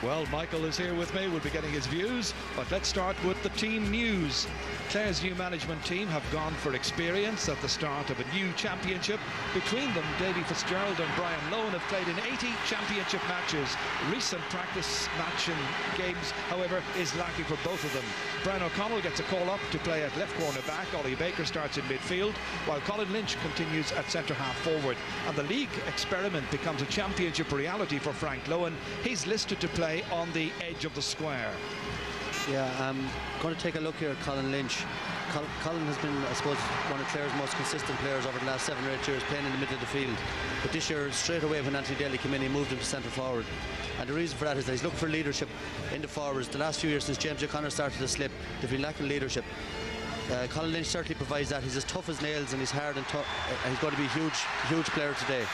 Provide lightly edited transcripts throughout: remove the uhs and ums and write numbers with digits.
Well, Michael is here with me. We'll be getting his views, but let's start with the team news. Clare's new management team have gone for experience at the start of a new championship. Between them, Davy Fitzgerald and Brian Lohan have played in 80 championship matches. Recent practice match and games, however, is lacking for both of them. Brian O'Connell gets a call up to play at left corner back. Ollie Baker starts in midfield, while Colin Lynch continues at centre half forward. And the league experiment becomes a championship reality for Frank Lohan. He's listed to play on the edge of the square. Yeah, I'm going to take a look here at Colin Lynch. Colin has been, I suppose, one of Clare's most consistent players over the last 7 or 8 years, playing in the middle of the field. But this year, straight away when Anthony Daly came in, he moved him to centre forward. And the reason for that is that he's looking for leadership in the forwards. The last few years since James O'Connor started to slip, they've been lacking leadership. Colin Lynch certainly provides that. He's as tough as nails and he's hard and tough. He's going to be a huge player today.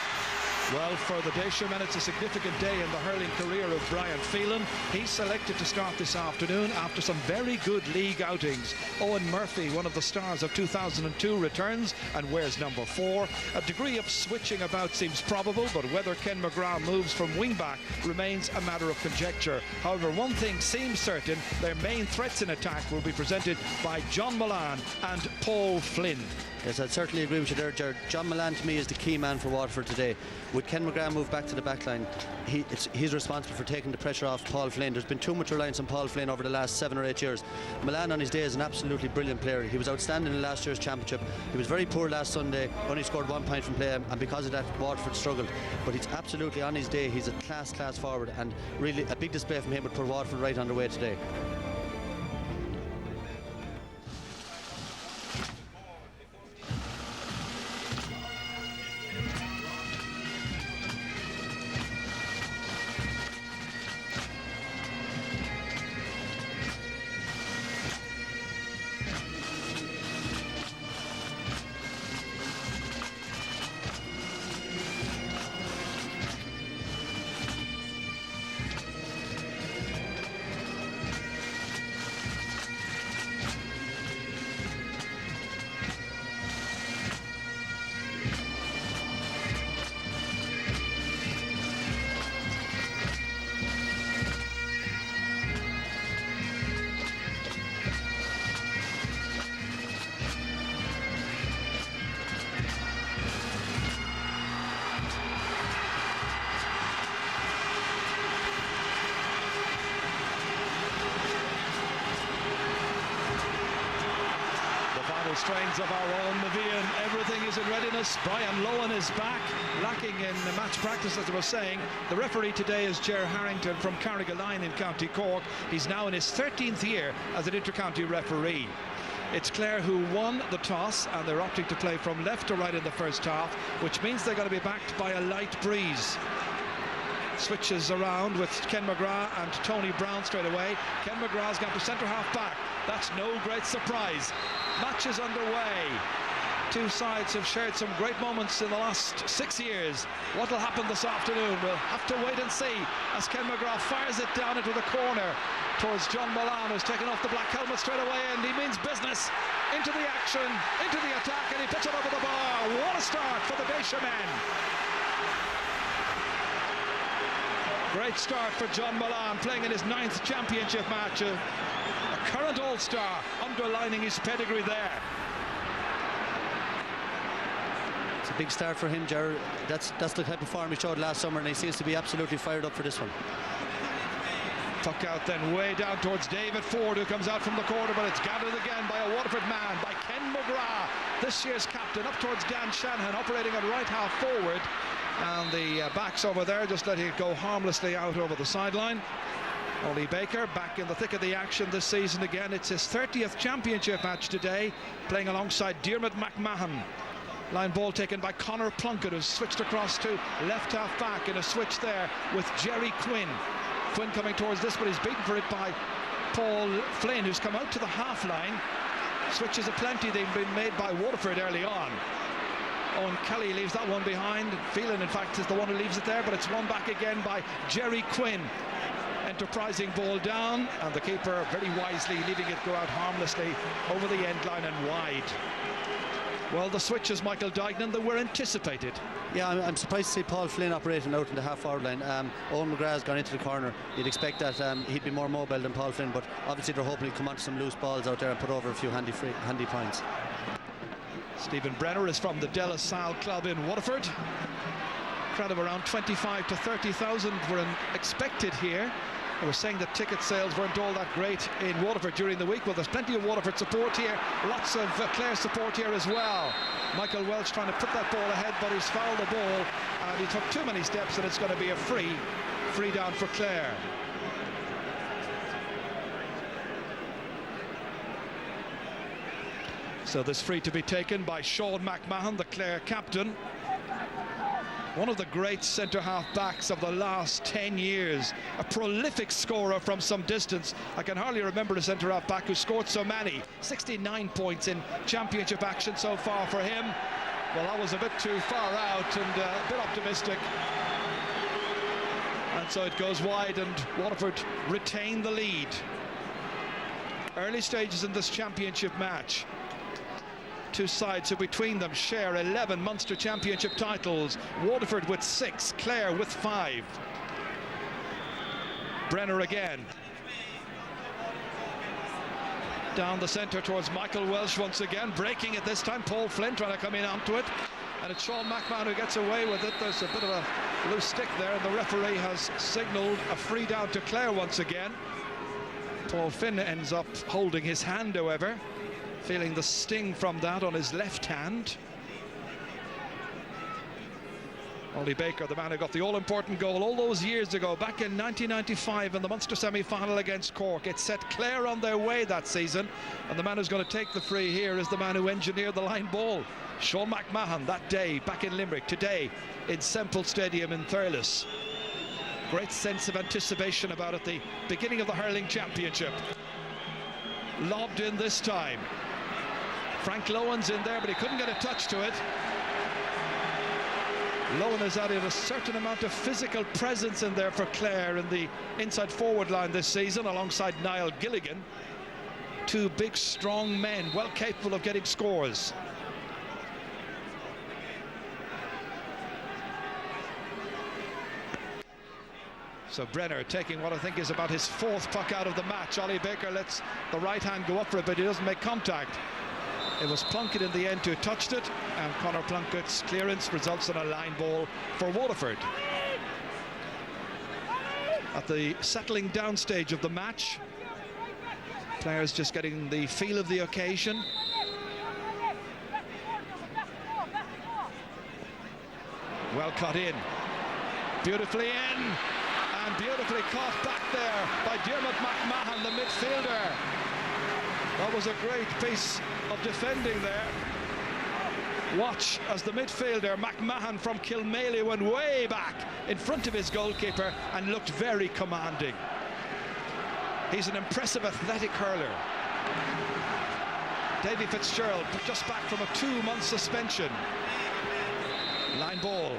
Well, for the Dayshermen, it's a significant day in the hurling career of Brian Phelan. He's selected to start this afternoon after some very good league outings. Owen Murphy, one of the stars of 2002, returns and wears number 4. A degree of switching about seems probable, but whether Ken McGrath moves from wing-back remains a matter of conjecture. However, one thing seems certain: their main threats in attack will be presented by John Mullane and Paul Flynn. Yes, I'd certainly agree with you there, Jared. John Mullane to me is the key man for Waterford today. With Ken McGrath moved back to the back line, he's responsible for taking the pressure off Paul Flynn. There's been too much reliance on Paul Flynn over the last 7 or 8 years. Mullane on his day is an absolutely brilliant player. He was outstanding in last year's championship. He was very poor last Sunday, only scored 1 point from play, and because of that Waterford struggled. But he's absolutely on his day. He's a class forward, and really a big display from him would put Waterford right on their way today. Strains of our own Navian. Everything is in readiness. Brian Lohan is back, lacking in match practice, as I was saying. The referee today is Ger Harrington from Carrigaline in County Cork. He's now in his 13th year as an intercounty referee. It's Clare who won the toss, and they're opting to play from left to right in the first half, which means they're going to be backed by a light breeze. Switches around with Ken McGrath and Tony Brown straight away. Ken McGrath's gone to centre half back. That's no great surprise. Match is underway. Two sides have shared some great moments in the last 6 years. What will happen this afternoon? We'll have to wait and see as Ken McGrath fires it down into the corner towards John Mullane, who's taken off the black helmet straight away, and he means business. Into the action, into the attack, and he puts it over the bar. What a start for the Dayshermen. Great start for John Mullane, playing in his 9th championship match. A current all-star, underlining his pedigree there. It's a big start for him, Jared. That's the type of form he showed last summer, and he seems to be absolutely fired up for this one. Tuck out then way down towards David Ford, who comes out from the corner, but it's gathered again by a Waterford man, by Ken McGrath, this year's captain, up towards Dan Shanahan, operating at right half forward. And the backs over there just letting it go harmlessly out over the sideline. Ollie Baker back in the thick of the action this season again. It's his 30th championship match today, playing alongside Diarmuid McMahon. Line ball taken by Conor Plunkett, who's switched across to left half back in a switch there with Jerry Quinn. Quinn coming towards this, but he's beaten for it by Paul Flynn, who's come out to the half line. Switches aplenty, they've been made by Waterford early on. Owen Kelly leaves that one behind. Phelan, in fact, is the one who leaves it there, but it's won back again by Jerry Quinn. Enterprising ball down, and the keeper very wisely leaving it go out harmlessly over the end line and wide. Well, the switches, Michael Dignan, that were anticipated. Yeah, I'm surprised to see Paul Flynn operating out in the half-forward line. Owen McGrath's gone into the corner. You'd expect that he'd be more mobile than Paul Flynn, but obviously they're hoping he'll come onto some loose balls out there and put over a few handy points. Stephen Brenner is from the De La Salle club in Waterford. Crowd of around 25 to 30,000 were expected here. They were saying that ticket sales weren't all that great in Waterford during the week. Well, there's plenty of Waterford support here, lots of Clare support here as well. Michael Welch trying to put that ball ahead, but he's fouled the ball and he took too many steps, and it's going to be a free down for Clare. So this free to be taken by Sean McMahon, the Clare captain. One of the great centre-half backs of the last 10 years. A prolific scorer from some distance. I can hardly remember a centre-half back who scored so many. 69 points in championship action so far for him. Well, that was a bit too far out and a bit optimistic. And so it goes wide and Waterford retain the lead. Early stages in this championship match. Two sides who between them share 11 Munster championship titles. Waterford with 6, Clare with 5. Brenner again. Down the centre towards Michael Welsh once again, breaking it this time. Paul Flynn trying to come in onto it. And it's Sean McMahon who gets away with it. There's a bit of a loose stick there, and the referee has signalled a free down to Clare once again. Paul Flynn ends up holding his hand, however, feeling the sting from that on his left hand. Ollie Baker, the man who got the all-important goal all those years ago, back in 1995 in the Munster semi-final against Cork. It set Clare on their way that season, and the man who's going to take the free here is the man who engineered the line ball. Sean McMahon that day back in Limerick, today in Semple Stadium in Thurles. Great sense of anticipation about it, the beginning of the hurling championship. Lobbed in this time. Frank Lowen's in there, but he couldn't get a touch to it. Lowen has added a certain amount of physical presence in there for Clare in the inside forward line this season, alongside Niall Gilligan. Two big, strong men, well capable of getting scores. So Brenner taking what I think is about his 4th puck out of the match. Ollie Baker lets the right hand go up for it, but he doesn't make contact. It was Plunkett in the end who touched it, and Conor Plunkett's clearance results in a line ball for Waterford. At the settling down stage of the match, players just getting the feel of the occasion. Well cut in, beautifully in, and beautifully caught back there by Dermot McMahon, the midfielder. That was a great piece of defending there. Watch as the midfielder McMahon from Kilmaley went way back in front of his goalkeeper and looked very commanding. He's an impressive athletic hurler. Davy Fitzgerald just back from a 2-month suspension. Line ball.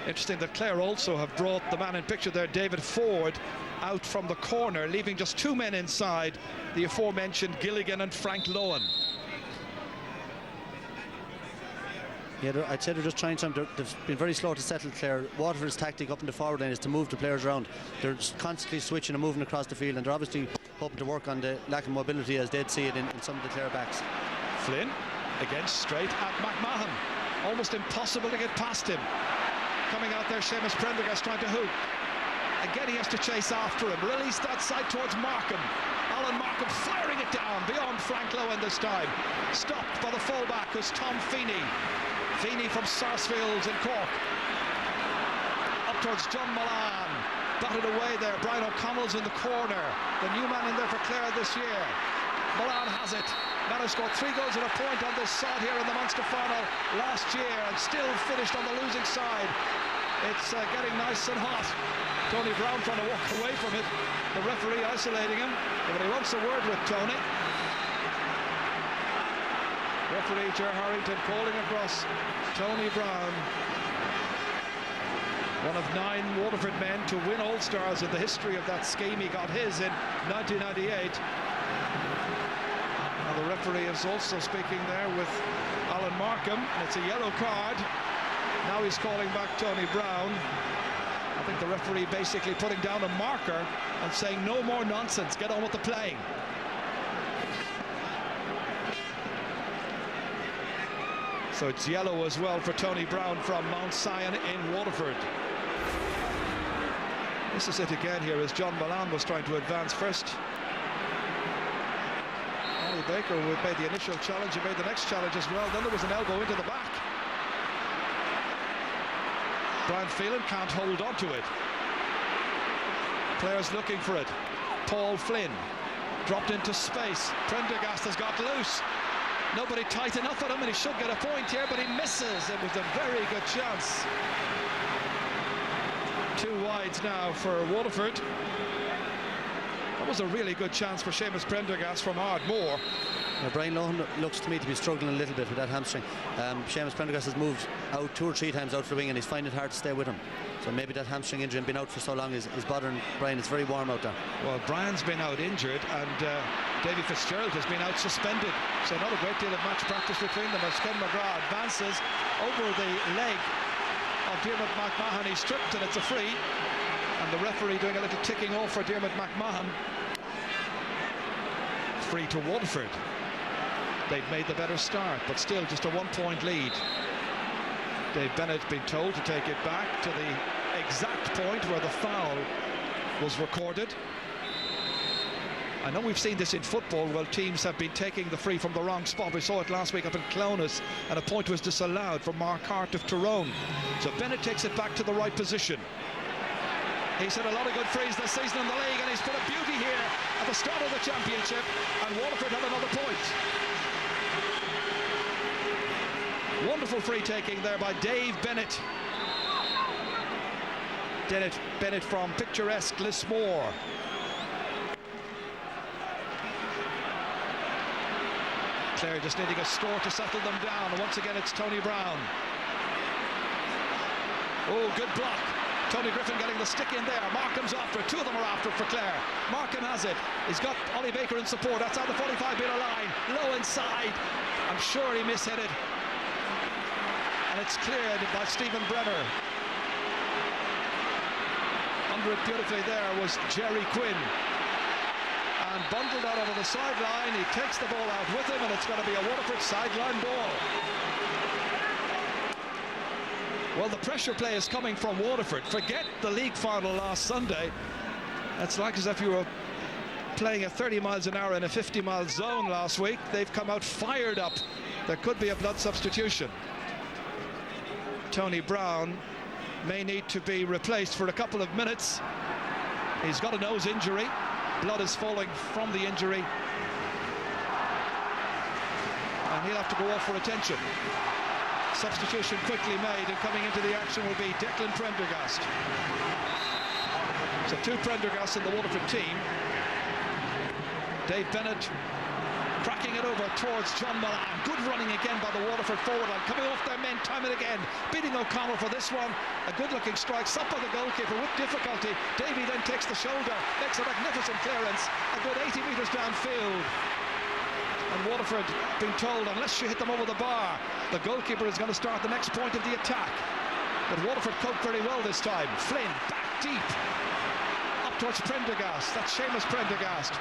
Interesting that Clare also have brought the man in picture there, David Ford, out from the corner, leaving just 2 men inside, the aforementioned Gilligan and Frank Lowen. Yeah, I'd say they're just trying something. They've been very slow to settle Clare. Waterford's tactic up in the forward line is to move the players around. They're constantly switching and moving across the field, and they're obviously hoping to work on the lack of mobility as they'd see it in some of the Clare backs. Flynn, again straight at McMahon. Almost impossible to get past him. Coming out there, Seamus Prendergast trying to hoop. Again, he has to chase after him. Released that side towards Markham. Alan Markham firing it down beyond Frank Lowen this time. Stopped by the fullback, who's Tom Feeney. Feeney from Sarsfields in Cork. Up towards John Milan. Batted away there. Brian O'Connell's in the corner. The new man in there for Clare this year. Milan has it. Man has scored 3 goals and a point on this side here in the Munster final last year, and still finished on the losing side. It's getting nice and hot. Tony Brown trying to walk away from it. The referee isolating him, but he wants a word with Tony. Referee Ger Harrington calling across Tony Brown. One of 9 Waterford men to win All-Stars in the history of that scheme. He got his in 1998. The referee is also speaking there with Alan Markham, and it's a yellow card. Now he's calling back Tony Brown. I think the referee basically putting down a marker and saying no more nonsense, get on with the playing. So it's yellow as well for Tony Brown from Mount Sion in Waterford. This is it again here as John Milan was trying to advance first. Ollie Baker made the initial challenge, he made the next challenge as well. Then there was an elbow into the back. Brian Phelan can't hold on to it. Players looking for it. Paul Flynn dropped into space. Prendergast has got loose. Nobody tight enough at him, and he should get a point here, but he misses. It was a very good chance. 2 wides now for Waterford. That was a really good chance for Seamus Prendergast from Ardmore. Now, Brian Lohan looks to me to be struggling a little bit with that hamstring. Seamus Prendergast has moved out 2 or 3 times out for the wing, and he's finding it hard to stay with him. So maybe that hamstring injury and being out for so long is bothering Brian. It's very warm out there. Well, Brian's been out injured, and Davy Fitzgerald has been out suspended. So not a great deal of match practice between them as Ken McGrath advances over the leg of Diarmuid McMahon. He's tripped, and it's a free. And the referee doing a little ticking off for Diarmuid McMahon. Free to Waterford. They've made the better start, but still just a 1-point lead. Dave Bennett been told to take it back to the exact point where the foul was recorded. I know we've seen this in football where teams have been taking the free from the wrong spot. We saw it last week up in Clones, and a point was disallowed for Mark Hart of Tyrone. So Bennett takes it back to the right position. He's had a lot of good frees this season in the league, and he's put a beauty here at the start of the championship, and Waterford have another point. Wonderful free taking there by Dave Bennett. Bennett from picturesque Lismore. Clare just needing a score to settle them down, and once again it's Tony Brown. Oh, good block. Tony Griffin getting the stick in there. Markham's after it. 2 of them are after it for Clare. Markham has it. He's got Ollie Baker in support. That's on the 45-metre line. Low inside. I'm sure he mishit it. And it's cleared by Stephen Brenner. Under it beautifully there was Jerry Quinn. And bundled out over the sideline. He takes the ball out with him, and it's going to be a Waterford sideline ball. Well, the pressure play is coming from Waterford. Forget the league final last Sunday. It's like as if you were playing at 30 miles an hour in a 50-mile zone last week. They've come out fired up. There could be a blood substitution. Tony Brown may need to be replaced for a couple of minutes. He's got a nose injury. Blood is falling from the injury. And he'll have to go off for attention. Substitution quickly made, and coming into the action will be Declan Prendergast. So 2 Prendergasts in the Waterford team. Dave Bennett cracking it over towards John Milan. Good running again by the Waterford forward line, coming off their men time and again, beating O'Connell for this one. A good looking strike, up by the goalkeeper with difficulty. Davy then takes the shoulder, makes a magnificent clearance, a good 80 metres downfield. And Waterford being told, unless you hit them over the bar, the goalkeeper is going to start the next point of the attack. But Waterford coped very well this time. Flynn back deep, up towards Prendergast. That's Seamus Prendergast.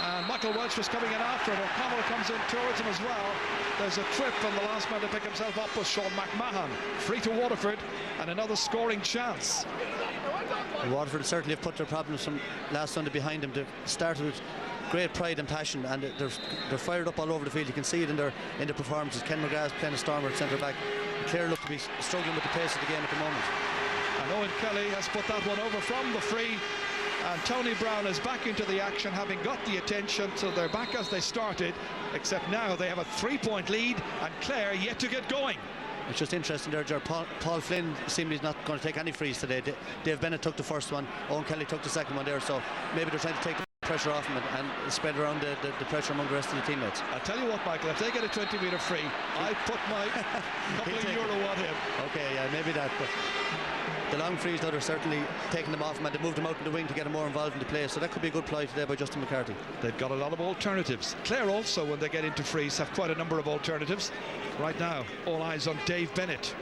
And Michael Welch was coming in after it. O'Connell comes in towards him as well. There's a trip, and the last man to pick himself up was Sean McMahon. Free to Waterford, and another scoring chance. Waterford certainly have put their problems from last Sunday behind them. They started with great pride and passion, and they're fired up all over the field. You can see it in their performances. Ken McGrath playing a stormer at centre back. Clare look to be struggling with the pace of the game at the moment. And Owen Kelly has put that one over from the free, and Tony Brown is back into the action, having got the attention. So they're back as they started, except now they have a 3-point lead, and Clare yet to get going. It's just interesting there, Ger. Paul Flynn seems he's not going to take any frees today. Dave Bennett took the first one, Owen Kelly took the second one there, so maybe they're trying to take pressure off him and spread around the pressure among the rest of the teammates. I'll tell you what, Michael, if they get a 20-metre free, I put my couple of euro on him. Okay, yeah, maybe that, but the long frees that are certainly taking them off him, and they moved him out in the wing to get him more involved in the play, so that could be a good ploy today by Justin McCarthy. They've got a lot of alternatives. Clare also, when they get into frees, have quite a number of alternatives. Right now, all eyes on Dave Bennett.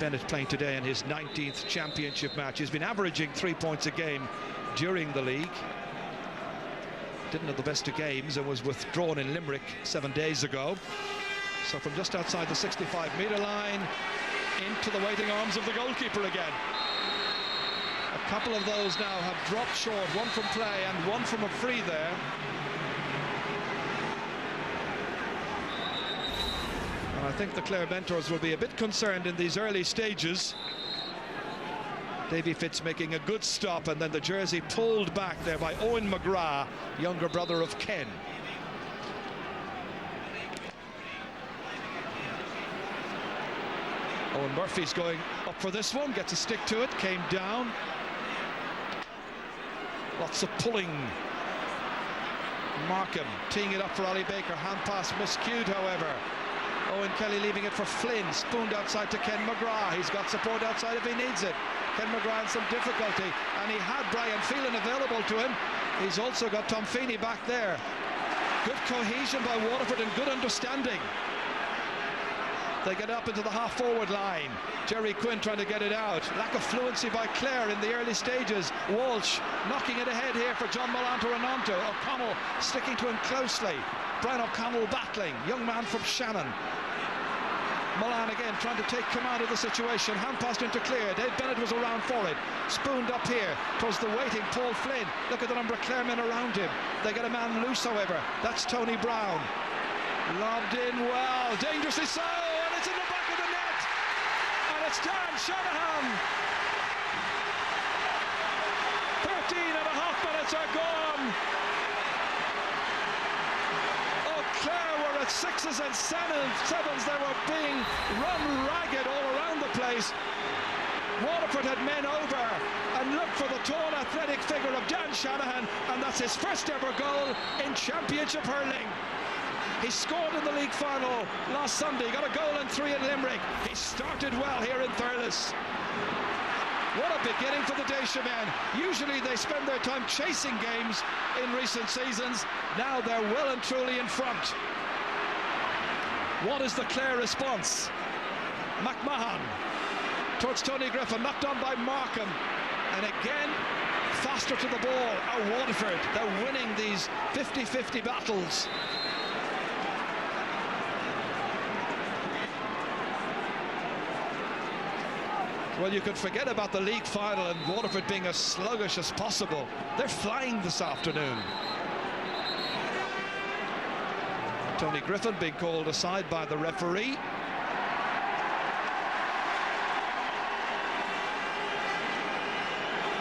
Bennett playing today in his 19th championship match. He's been averaging 3 points a game during the league. Didn't have the best of games and was withdrawn in Limerick 7 days ago. So from just outside the 65-metre line into the waiting arms of the goalkeeper again. A couple of those now have dropped short, one from play and one from a free there. And I think the Clare mentors will be a bit concerned in these early stages. Davy Fitz making a good stop, and then the jersey pulled back there by Owen McGrath, younger brother of Ken. Owen Murphy's going up for this one, gets a stick to it, came down. Lots of pulling. Markham teeing it up for Ollie Baker, hand pass miscued however. Owen Kelly leaving it for Flynn, spooned outside to Ken McGrath. He's got support outside if he needs it. Ken McGrath in some difficulty, and he had Brian Phelan available to him. He's also got Tom Feeney back there. Good cohesion by Waterford and good understanding. They get up into the half-forward line. Jerry Quinn trying to get it out. Lack of fluency by Clare in the early stages. Walsh knocking it ahead here for John Mullane to Renanto. O'Connell sticking to him closely. Brian O'Connell battling. Young man from Shannon. Mullane again trying to take command of the situation. Hand passed into Clare. Dave Bennett was around for it. Spooned up here towards the waiting Paul Flynn. Look at the number of Clare men around him. They get a man loose however. That's Tony Brown. Lobbed in well. Dangerously so. And it's in the back of the net. And it's Dan Shanahan. 13.5 minutes are gone. Clare were at 6s and 7s. They were being run ragged all around the place. Waterford had men over and looked for the tall athletic figure of Dan Shanahan, and that's his first ever goal in championship hurling. He scored in the league final last Sunday, got a goal and 3 in Limerick. He started well here in Thurles. What a beginning for the Dacia men. Usually they spend their time chasing games in recent seasons. Now they're well and truly in front. What is the Clare response? McMahon towards Tony Griffin, knocked on by Markham. And again, faster to the ball are Waterford. They're winning these 50-50 battles. Well, you could forget about the league final and Waterford being as sluggish as possible. They're flying this afternoon. Tony Griffin being called aside by the referee.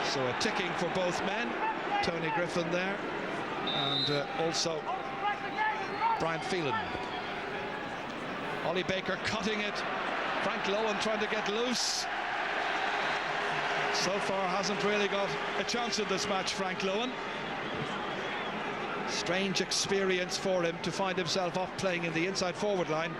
So a ticking for both men. Tony Griffin there. And also Brian Phelan. Ollie Baker cutting it. Frank Lowen trying to get loose. So far hasn't really got a chance in this match, Frank Lowen. Strange experience for him to find himself off playing in the inside forward line.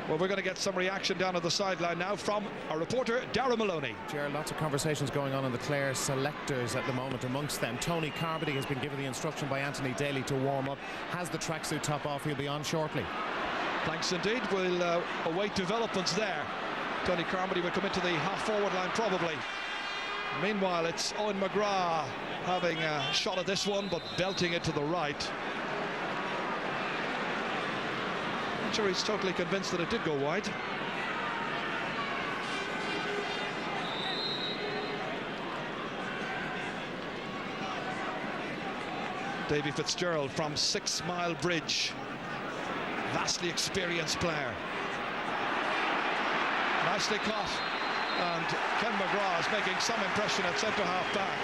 Well, we're going to get some reaction down on the sideline now from our reporter, Darragh Maloney. Gerard, lots of conversations going on in the Clare selectors at the moment. Amongst them, Tony Carmody has been given the instruction by Anthony Daly to warm up. Has the tracksuit top off. He'll be on shortly. Thanks indeed. We'll await developments there. Tony Carmody will come into the half-forward line probably. Meanwhile, it's Owen McGrath having a shot at this one, but belting it to the right. Not sure he's totally convinced that it did go wide. Davy Fitzgerald from 6 Mile Bridge. Vastly experienced player. Nicely caught. And Ken McGrath is making some impression at centre half back.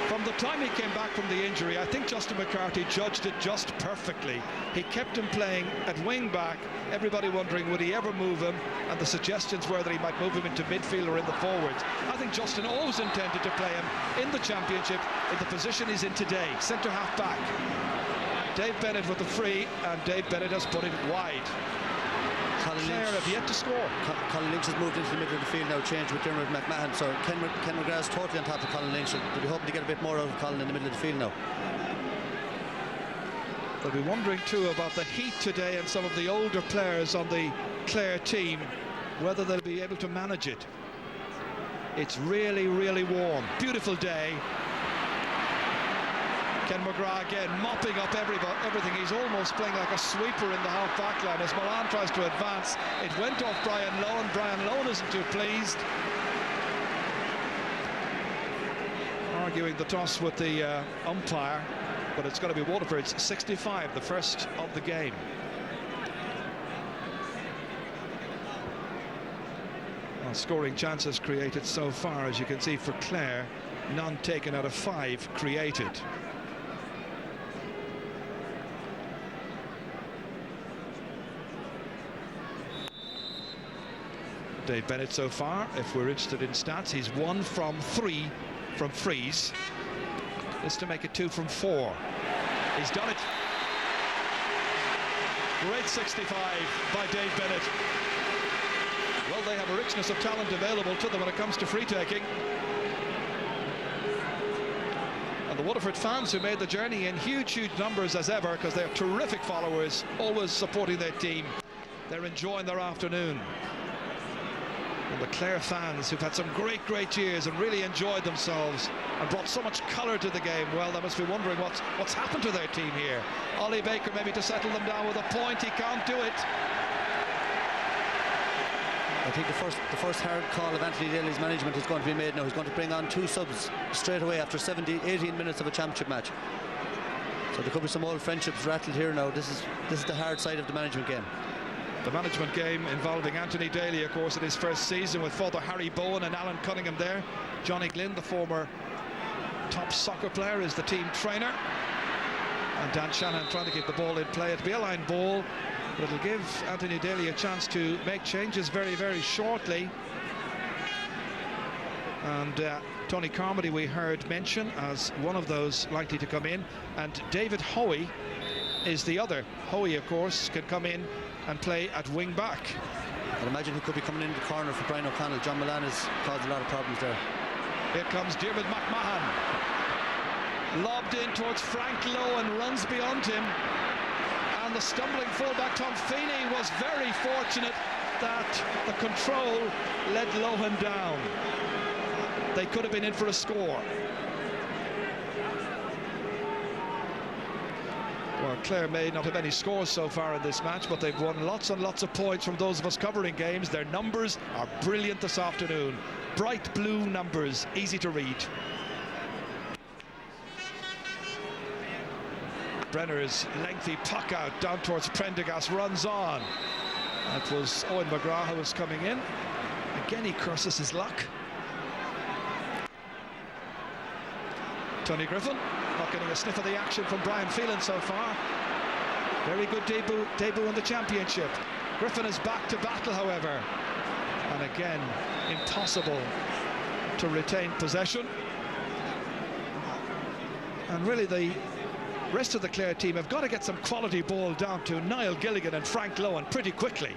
From the time he came back from the injury, I think Justin McCarthy judged it just perfectly. He kept him playing at wing back, everybody wondering would he ever move him, and the suggestions were that he might move him into midfield or in the forwards. I think Justin always intended to play him in the championship in the position he's in today, centre half back. Dave Bennett with the free, and Dave Bennett has put it wide. Clare have yet to score. Colin Lynch has moved into the middle of the field now, changed with Dermot McMahon. So Ken McGrath is totally on top of Colin Lynch. They'll be hoping to get a bit more out of Colin in the middle of the field now. They'll be wondering too about the heat today and some of the older players on the Clare team, whether they'll be able to manage it. It's really, really warm. Beautiful day. Ken McGrath again mopping up everything. He's almost playing like a sweeper in the half-back line as Milan tries to advance. It went off Brian Lohan. Brian Lohan isn't too pleased. Arguing the toss with the umpire, but it's going to be Waterford's 65, the first of the game. Well, scoring chances created so far, as you can see for Clare, none taken out of 5 created. Dave Bennett so far, if we're interested in stats, he's 1 from 3 from frees. This to make it 2 from 4. He's done it. Great 65 by Dave Bennett. Well, they have a richness of talent available to them when it comes to free taking. And the Waterford fans who made the journey in huge numbers as ever, because they're terrific followers, always supporting their team. They're enjoying their afternoon. And the Clare fans who've had some great years and really enjoyed themselves and brought so much colour to the game, well, they must be wondering what's happened to their team here. Ollie Baker maybe to settle them down with a point. He can't do it. I think the first hard call of Anthony Daly's management is going to be made now. He's going to bring on 2 subs straight away after 18 minutes of a championship match. So there could be some old friendships rattled here now. This is the hard side of the management game. The management game involving Anthony Daly, of course, in his first season, with Father Harry Bowen and Alan Cunningham there. Johnny Glynn, the former top soccer player, is the team trainer. And Dan Shannon trying to keep the ball in play. It'll be a line ball, but it'll give Anthony Daly a chance to make changes very, very shortly. And Tony Carmody we heard mention as one of those likely to come in. And David Hoey is the other. Hoey, of course, can come in and play at wing back. I'd imagine he could be coming in the corner for Brian O'Connell. John Milan has caused a lot of problems there. Here comes Dermot McMahon. Lobbed in towards Frank Lohan, runs beyond him. And the stumbling fullback Tom Feeney was very fortunate that the control led Lohan down. They could have been in for a score. Well, Clare may not have any scores so far in this match, but they've won lots and lots of points from those of us covering games. Their numbers are brilliant this afternoon. Bright blue numbers, easy to read. Brenner's lengthy puck out down towards Prendergast, runs on. That was Owen McGrath who was coming in. Again, he curses his luck. Tony Griffin not getting a sniff of the action from Brian Phelan so far. Very good debut in the championship. Griffin is back to battle, however, and again impossible to retain possession. And really the rest of the Clare team have got to get some quality ball down to Niall Gilligan and Frank Lohan pretty quickly.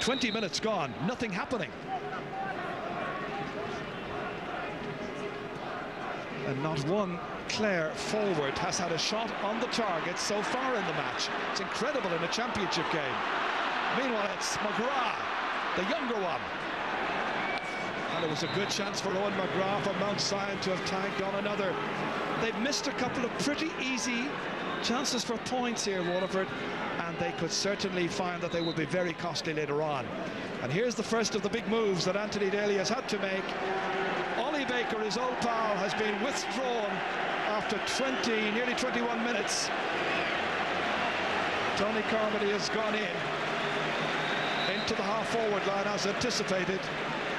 20 minutes gone, nothing happening. And not one Clare forward has had a shot on the target so far in the match. It's incredible in a championship game. Meanwhile, it's McGrath, the younger one. And it was a good chance for Owen McGrath from Mount Sion to have tagged on another. They've missed a couple of pretty easy chances for points here, Waterford, and they could certainly find that they would be very costly later on. And here's the first of the big moves that Anthony Daly has had to make. Ollie Baker, his old pal, has been withdrawn after nearly 21 minutes. Tony Carmody has gone into the half-forward line as anticipated.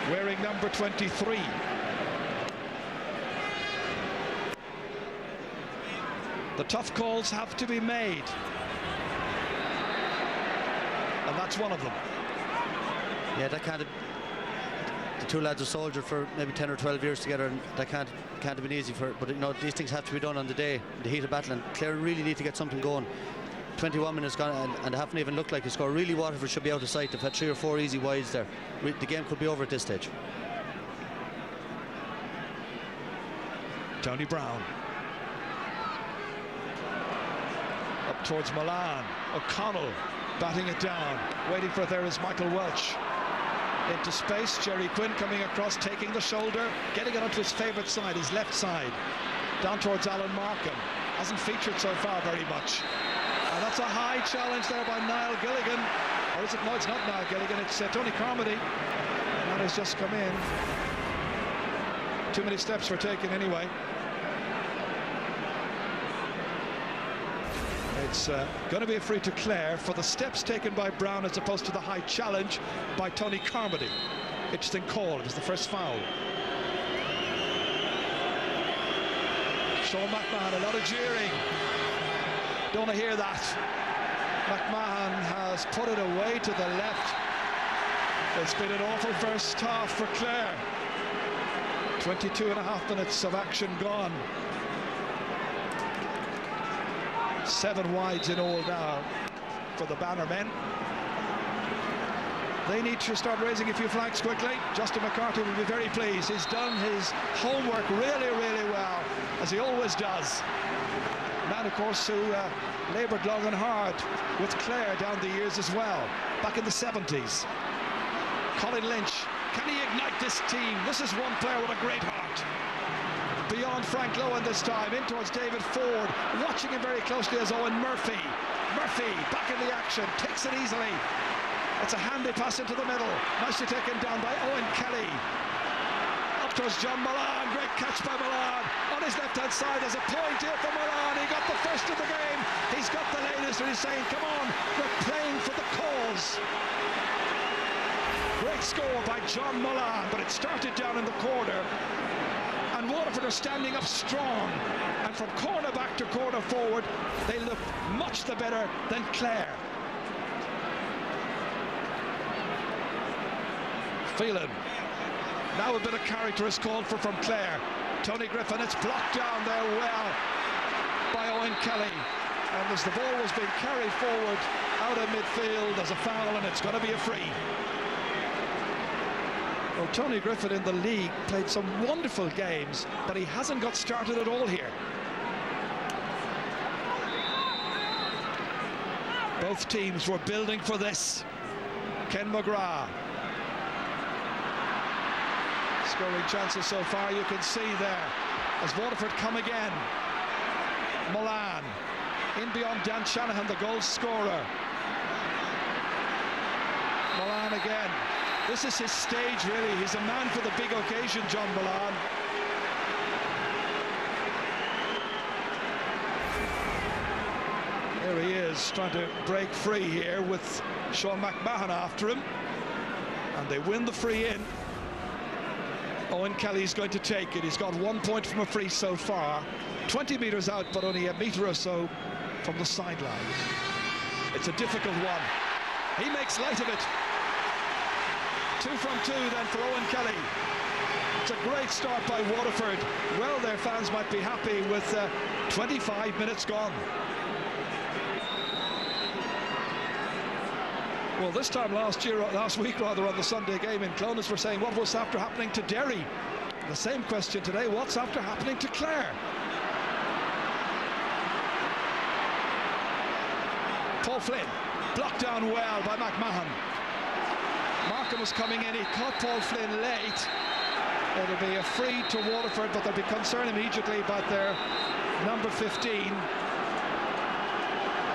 wearing number 23. The tough calls have to be made, and that's one of them. Yeah, that can't have, the two lads are soldiered for maybe 10 or 12 years together, and that can't have been easy for, but you know, these things have to be done on the day, the heat of battle, and Clare really need to get something going. 21 minutes gone, and they haven't even looked like a score. Really, Waterford should be out of sight. They've had 3 or 4 easy wides there. The game could be over at this stage. Tony Brown up towards Milan. O'Connell batting it down, waiting for it. There is Michael Welch into space. Jerry Quinn coming across, taking the shoulder, getting it onto his favourite side, his left side, down towards Alan Markham. Hasn't featured so far very much. And that's a high challenge there by Niall Gilligan. Or is it? No, it's not Niall Gilligan, it's Tony Carmody. And that has just come in. Too many steps were taken anyway. It's going to be a free to Clare for the steps taken by Brown as opposed to the high challenge by Tony Carmody. Interesting call. It was the first foul. Sean McMahon, a lot of jeering. Don't want to hear that. McMahon has put it away to the left. It's been an awful first half for Clare. 22.5 minutes of action gone. 7 wides in all now for the Bannermen. They need to start raising a few flags quickly. Justin McCarthy will be very pleased. He's done his homework really, really well, as he always does. Man, of course, who laboured long and hard with Clare down the years as well, back in the 70s. Colin Lynch, can he ignite this team? This is one player with a great heart. Beyond Frank Lowen this time, in towards David Ford, watching him very closely as Owen Murphy. Murphy back in the action, takes it easily. It's a handy pass into the middle, nicely taken down by Owen Kelly. Up towards John Milan, great catch by Milan. On his left-hand side, there's a point here for Milan. He got the first of the game. He's got the latest, and he's saying, come on, we're playing for the cause. Great score by John Milan, but it started down in the corner. And Waterford are standing up strong, and from corner back to corner forward, they look much the better than Clare. Phelan, now a bit of character is called for from Clare. Tony Griffin, it's blocked down there well by Owen Kelly, and as the ball was being carried forward out of midfield, there's a foul, and it's going to be a free. Well, Tony Griffin in the league played some wonderful games, but he hasn't got started at all here. Both teams were building for this. Ken McGrath. Scoring chances so far, you can see there. As Waterford come again. Milan. In beyond Dan Shanahan, the goal scorer. Milan again. This is his stage, really. He's a man for the big occasion, John Milan. There he is, trying to break free here with Sean McMahon after him. And they win the free in. Owen Kelly's going to take it. He's got 1 point from a free so far. 20 metres out, but only a metre or so from the sideline. It's a difficult one. He makes light of it. 2 from 2 then for Owen Kelly. It's a great start by Waterford. Well, their fans might be happy with 25 minutes gone. Well, this time last week rather, on the Sunday game in Clones, we're saying what was after happening to Derry. The same question today, what's after happening to Clare? Paul Flynn, blocked down well by McMahon. Markham was coming in, he caught Paul Flynn late. It'll be a free to Waterford, but there'll be concern immediately about their number 15.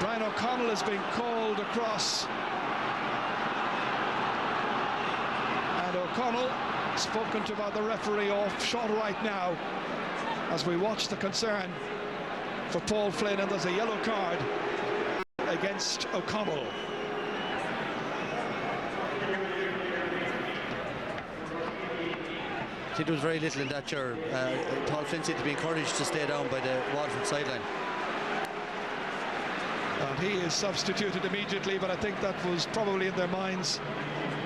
Brian O'Connell is being called across. And O'Connell spoken to by the referee off shot right now as we watch the concern for Paul Flynn, and there's a yellow card against O'Connell. think there was very little in that chair. Paul Flynn seemed to be encouraged to stay down by the Waterford sideline. And he is substituted immediately, but I think that was probably in their minds.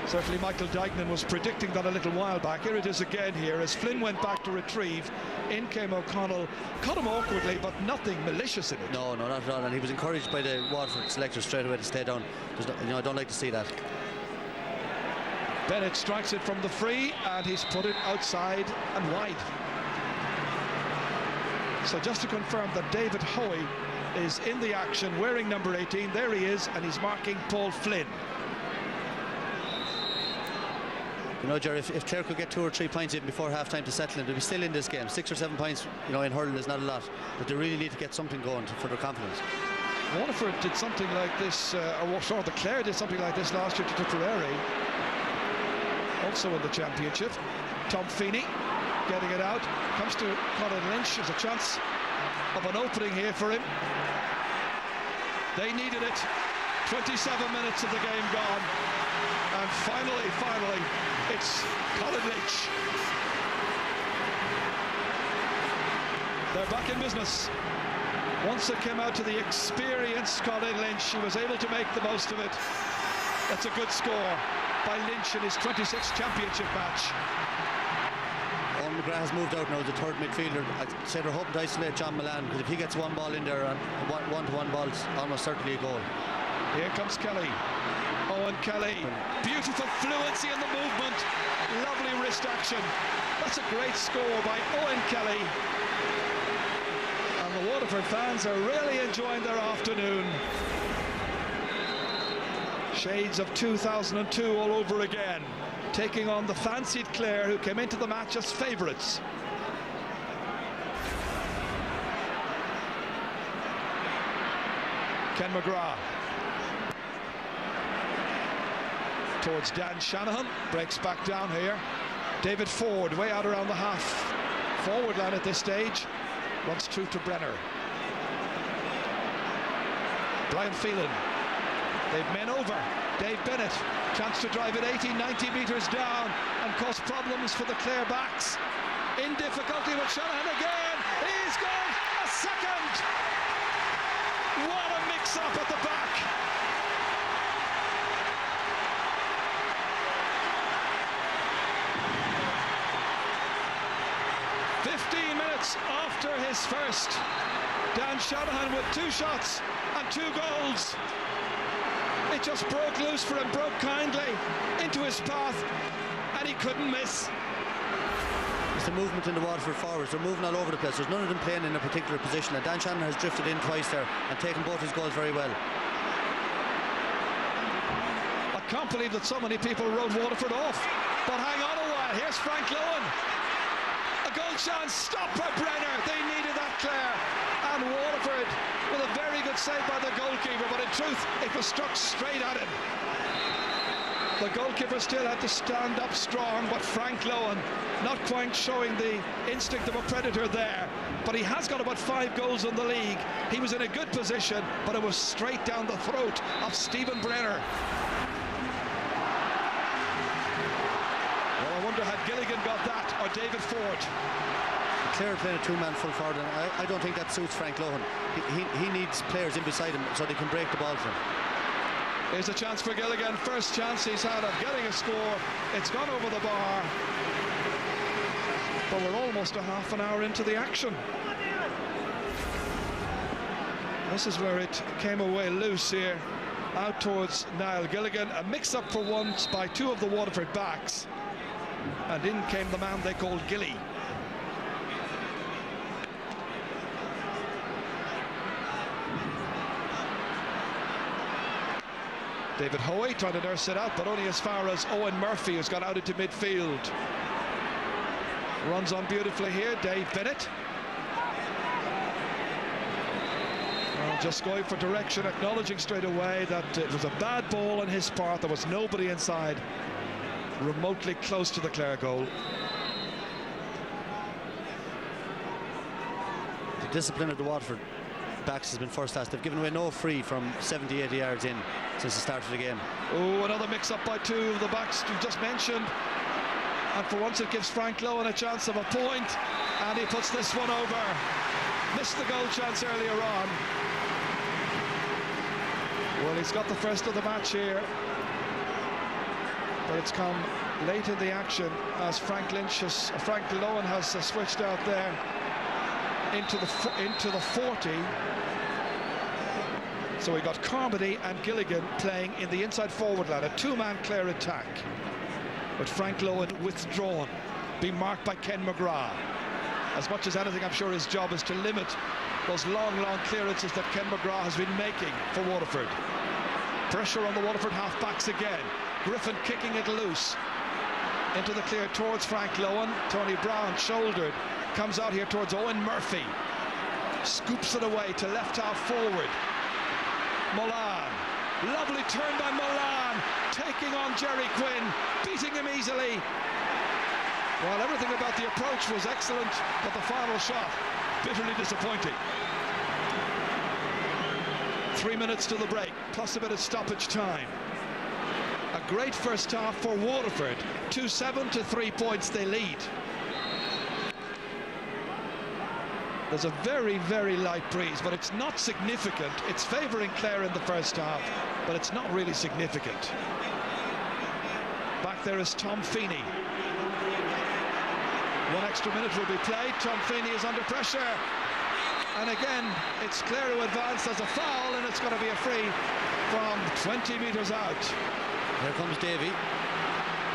Certainly Michael Dignan was predicting that a little while back. Here it is again here as Flynn went back to retrieve. In came O'Connell, cut him awkwardly, but nothing malicious in it. No, not at all. And he was encouraged by the Waterford selectors straight away to stay down. I don't like to see that. Bennett strikes it from the free, and he's put it outside and wide. So just to confirm that David Hoey is in the action, wearing number 18. There he is, and he's marking Paul Flynn. You know, Jerry, if Clare could get 2 or 3 points even before half-time to settle it, they'll be still in this game. 6 or 7 points, you know, in hurling is not a lot, but they really need to get something going for their confidence. Waterford did something like this, the Clare did something like this last year to Tipperary, also in the championship. Tom Feeney getting it out, comes to Colin Lynch. There's a chance of an opening here for him. They needed it. 27 minutes of the game gone, and finally it's Colin Lynch. They're back in business. Once it came out to the experienced Colin Lynch, he was able to make the most of it. That's a good score by Lynch in his 26th championship match. Owen McGrath has moved out now as the third midfielder. I'd say they're hoping to isolate John Milan, because if he gets one ball in there, and one-to-one ball, it's almost certainly a goal. Here comes Kelly. Owen Kelly. Beautiful fluency in the movement. Lovely wrist action. That's a great score by Owen Kelly. And the Waterford fans are really enjoying their afternoon. Shades of 2002 all over again, taking on the fancied Clare, who came into the match as favourites. Ken McGrath towards Dan Shanahan, breaks back down here. David Ford way out around the half forward line at this stage, runs through to Brenner. Brian Phelan, they've men over. Dave Bennett, chance to drive it 80-90 metres down and cause problems for the Clare backs. In difficulty with Shanahan again. He's got a second. What a mix-up at the back. After his first, Dan Shanahan with 2 shots and 2 goals. It just broke loose for him, broke kindly into his path, and he couldn't miss. It's the movement in the Waterford forwards. They're moving all over the place. There's none of them playing in a particular position, and Dan Shanahan has drifted in twice there and taken both his goals very well. I can't believe that so many people wrote Waterford off, but hang on a while. Here's Frank Lowen. Goal chance, stopped by Brenner. They needed that, Clare. And Waterford with a very good save by the goalkeeper, but in truth it was struck straight at him. The goalkeeper still had to stand up strong, but Frank Lowen not quite showing the instinct of a predator there, but he has got about 5 goals in the league. He was in a good position, but it was straight down the throat of Stephen Brenner. Had Gilligan got that, or David Ford? Clare playing a 2-man full forward, and I don't think that suits Frank Lohan. He needs players in beside him so they can break the ball for him. Here's a chance for Gilligan, first chance he's had of getting a score. It's gone over the bar, but we're almost a half an hour into the action. This is where it came away loose here, out towards Niall Gilligan. A mix-up for once by 2 of the Waterford backs, and in came the man they called Gilly. David Hoey trying to nurse it out, but only as far as Owen Murphy, who's got out into midfield. Runs on beautifully here, Dave Bennett. Well, just going for direction, acknowledging straight away that it was a bad ball on his part. There was nobody inside, remotely close to the Clare goal. The discipline of the Waterford backs has been first class. They've given away no free from 70-80 yards in since the start of the game. Oh, another mix-up by 2 of the backs you just mentioned. And for once it gives Frank Lowen a chance of a point, and he puts this one over. Missed the goal chance earlier on. Well, he's got the first of the match here, but it's come late in the action as Frank Lowen has switched out there into the 40. So we got Carmody and Gilligan playing in the inside forward line, a two-man Clare attack, with Frank Lowen withdrawn, being marked by Ken McGrath. As much as anything, I'm sure his job is to limit those long clearances that Ken McGrath has been making for Waterford. Pressure on the Waterford half-backs again. Griffin kicking it loose into the clear towards Frank Lowen. Tony Brown shouldered, comes out here towards Owen Murphy, scoops it away to left half forward. Mullane, lovely turn by Mullane, taking on Jerry Quinn, beating him easily. Well, everything about the approach was excellent, but the final shot bitterly disappointing. 3 minutes to the break, plus a bit of stoppage time. A great first half for Waterford. 2-7 to 3 points they lead. There's a very light breeze, but it's not significant. It's favouring Clare in the first half, but it's not really significant. Back there is Tom Feeney. 1 extra minute will be played. Tom Feeney is under pressure. And again, it's Clare who advanced as a foul, and it's going to be a free from 20 metres out. Here comes Davy.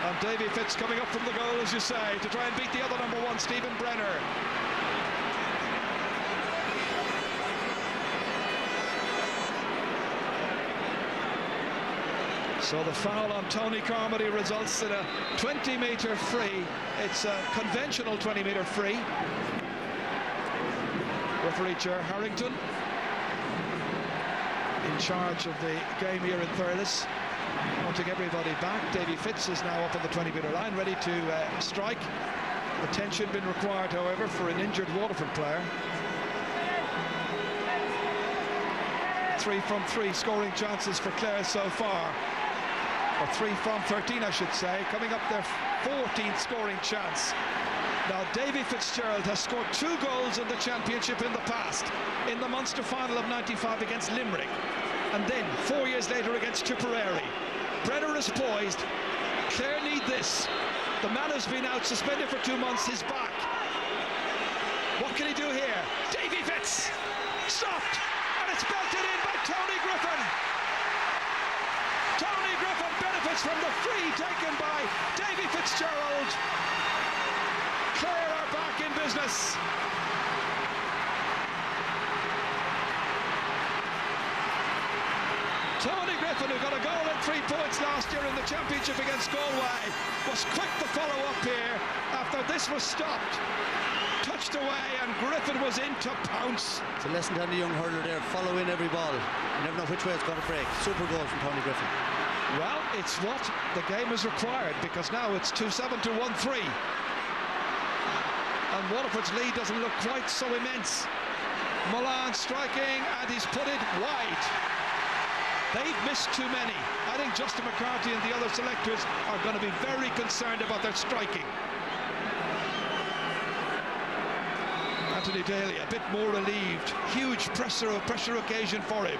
And Davy Fitz coming up from the goal, as you say, to try and beat the other number one, Stephen Brenner. So the foul on Tony Carmody results in a 20-metre free. It's a conventional 20-metre free. Referee Ger Harrington in charge of the game here in Thurles, wanting everybody back. Davy Fitz is now up on the 20-metre line, ready to strike. Attention been required, however, for an injured Waterford player. 3 from 3 scoring chances for Clare so far. Or 3 from 13, I should say, coming up their 14th scoring chance. Now, Davy Fitzgerald has scored 2 goals in the championship in the past, in the Munster final of '95 against Limerick, and then 4 years later against Tipperary. Brenner is poised. Clare need this. The man has been out suspended for 2 months. He's back. What can he do here? Davy Fitz stopped, and it's belted in by Tony Griffin. Tony Griffin benefits from the free taken by Davy Fitzgerald. Clare are back in business. Tony Griffin, who got a goal and 3 points last year in the championship against Galway, was quick to follow up here after this was stopped. Touched away, and Griffin was in to pounce. It's a lesson to the young hurler there. Follow in every ball. You never know which way it's going to break. Super goal from Tony Griffin. Well, it's what the game has required, because now it's 2-7 to 1-3. And Waterford's lead doesn't look quite so immense. Mullane striking, and he's put it wide. They've missed too many. I think Justin McCarthy and the other selectors are going to be very concerned about their striking. Anthony Daly a bit more relieved. Huge pressure occasion for him.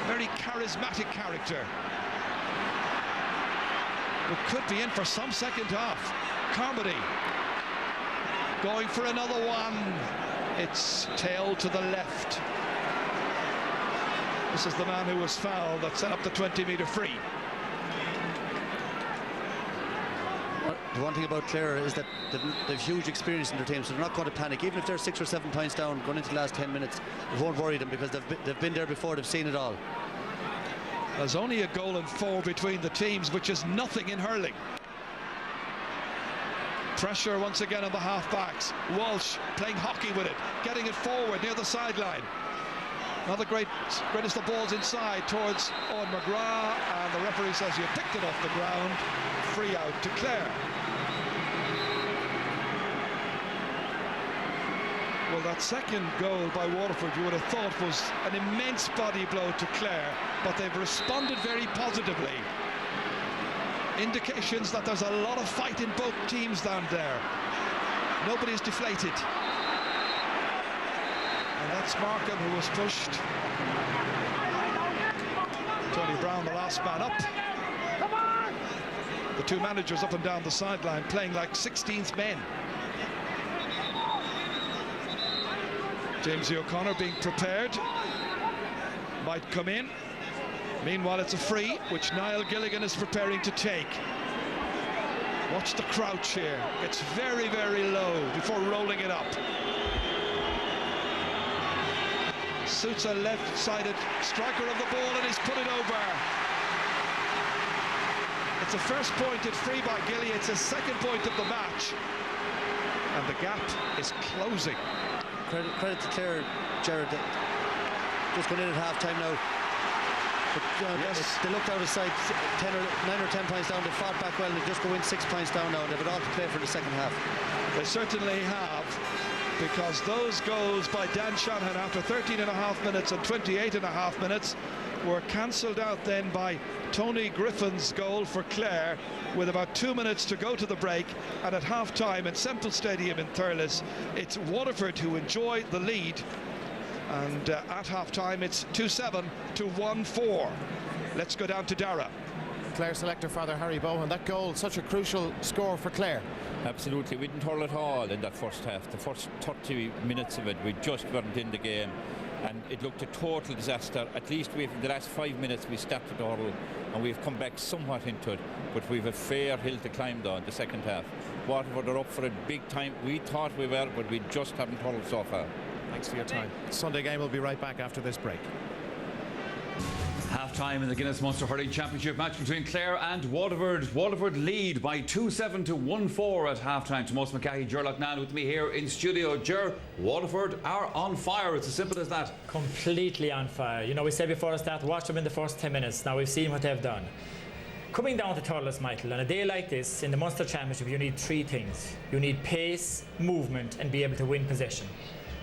Very charismatic character. We could be in for some second half. Carmody going for another one. It's tail to the left. This is the man who was fouled that set up the 20-metre free. The one thing about Clare is that they've huge experience in their team, so they're not going to panic. Even if they're 6 or 7 points down going into the last 10 minutes, it won't worry them, because they've been there before, they've seen it all. There's only a goal and 4 between the teams, which is nothing in hurling. Pressure once again on the half-backs. Walsh playing hockey with it, getting it forward near the sideline. Another great as the ball's inside towards Owen McGrath, and the referee says you picked it off the ground. Free out to Clare. Well, that second goal by Waterford, you would have thought, was an immense body blow to Clare, but they've responded very positively. indications that there's a lot of fight in both teams down there. Nobody's deflated. And that's Markham who was pushed. Tony Brown, the last man up. The two managers up and down the sideline playing like 16th men. James O'Connor being prepared. Might come in. Meanwhile, it's a free, which Niall Gilligan is preparing to take. Watch the crouch here. It's very, very low before rolling it up. Suits a left-sided striker of the ball, and he's put it over. It's a first pointed free by Gilly. It's his second point of the match. And the gap is closing. Credit to Clare, Gerard. Just going in at half-time now. But, yes. They looked out of sight, 9 or 10 points down. They fought back well, and they just go in 6 points down now. They've it all to play for the second half. They certainly have, because those goals by Dan Shanahan after 13.5 minutes and 28.5 minutes were cancelled out then by Tony Griffin's goal for Clare with about 2 minutes to go to the break. And at half-time at Semple Stadium in Thurles, it's Waterford who enjoy the lead. And at half-time, it's 2-7 to 1-4. Let's go down to Dara. Clare selector Father Harry Bohan. That goal, such a crucial score for Clare. Absolutely. We didn't hurl at all in that first half. The first 30 minutes of it, we just weren't in the game. And it looked a total disaster. At least in the last 5 minutes, we started to hurl, and we've come back somewhat into it. But we've a fair hill to climb down the second half. Waterford are up for it big time. We thought we were, but we just haven't hurled so far. Thanks for your time. Sunday game will be right back after this break. Half-time in the Guinness Munster Hurling Championship match between Clare and Waterford. Waterford lead by 2-7 to 1-4 at half-time. Tomas McCahey, Ger Loughnane with me here in studio. Ger, Waterford are on fire. It's as simple as that. Completely on fire. You know, we said before the start, watch them in the first 10 minutes. Now we've seen what they've done. Coming down to Thurles, Michael, on a day like this, in the Munster Championship, you need three things. You need pace, movement, and be able to win possession.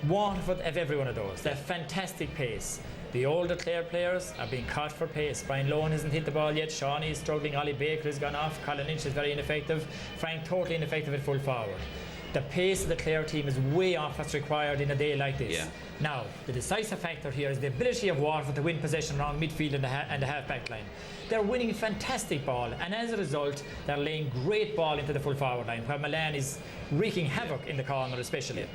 Waterford have every one of those. They have fantastic pace. The older Clare players are being caught for pace. Brian Lohan hasn't hit the ball yet. Shawnee is struggling. Ollie Baker has gone off. Colin Lynch is very ineffective. Frank totally ineffective at full forward. The pace of the Clare team is way off what's required in a day like this. Yeah. Now, the decisive factor here is the ability of Waterford to win possession around midfield and the half-back line. They're winning fantastic ball, and as a result, they're laying great ball into the full forward line, where Milan is wreaking havoc in the corner especially.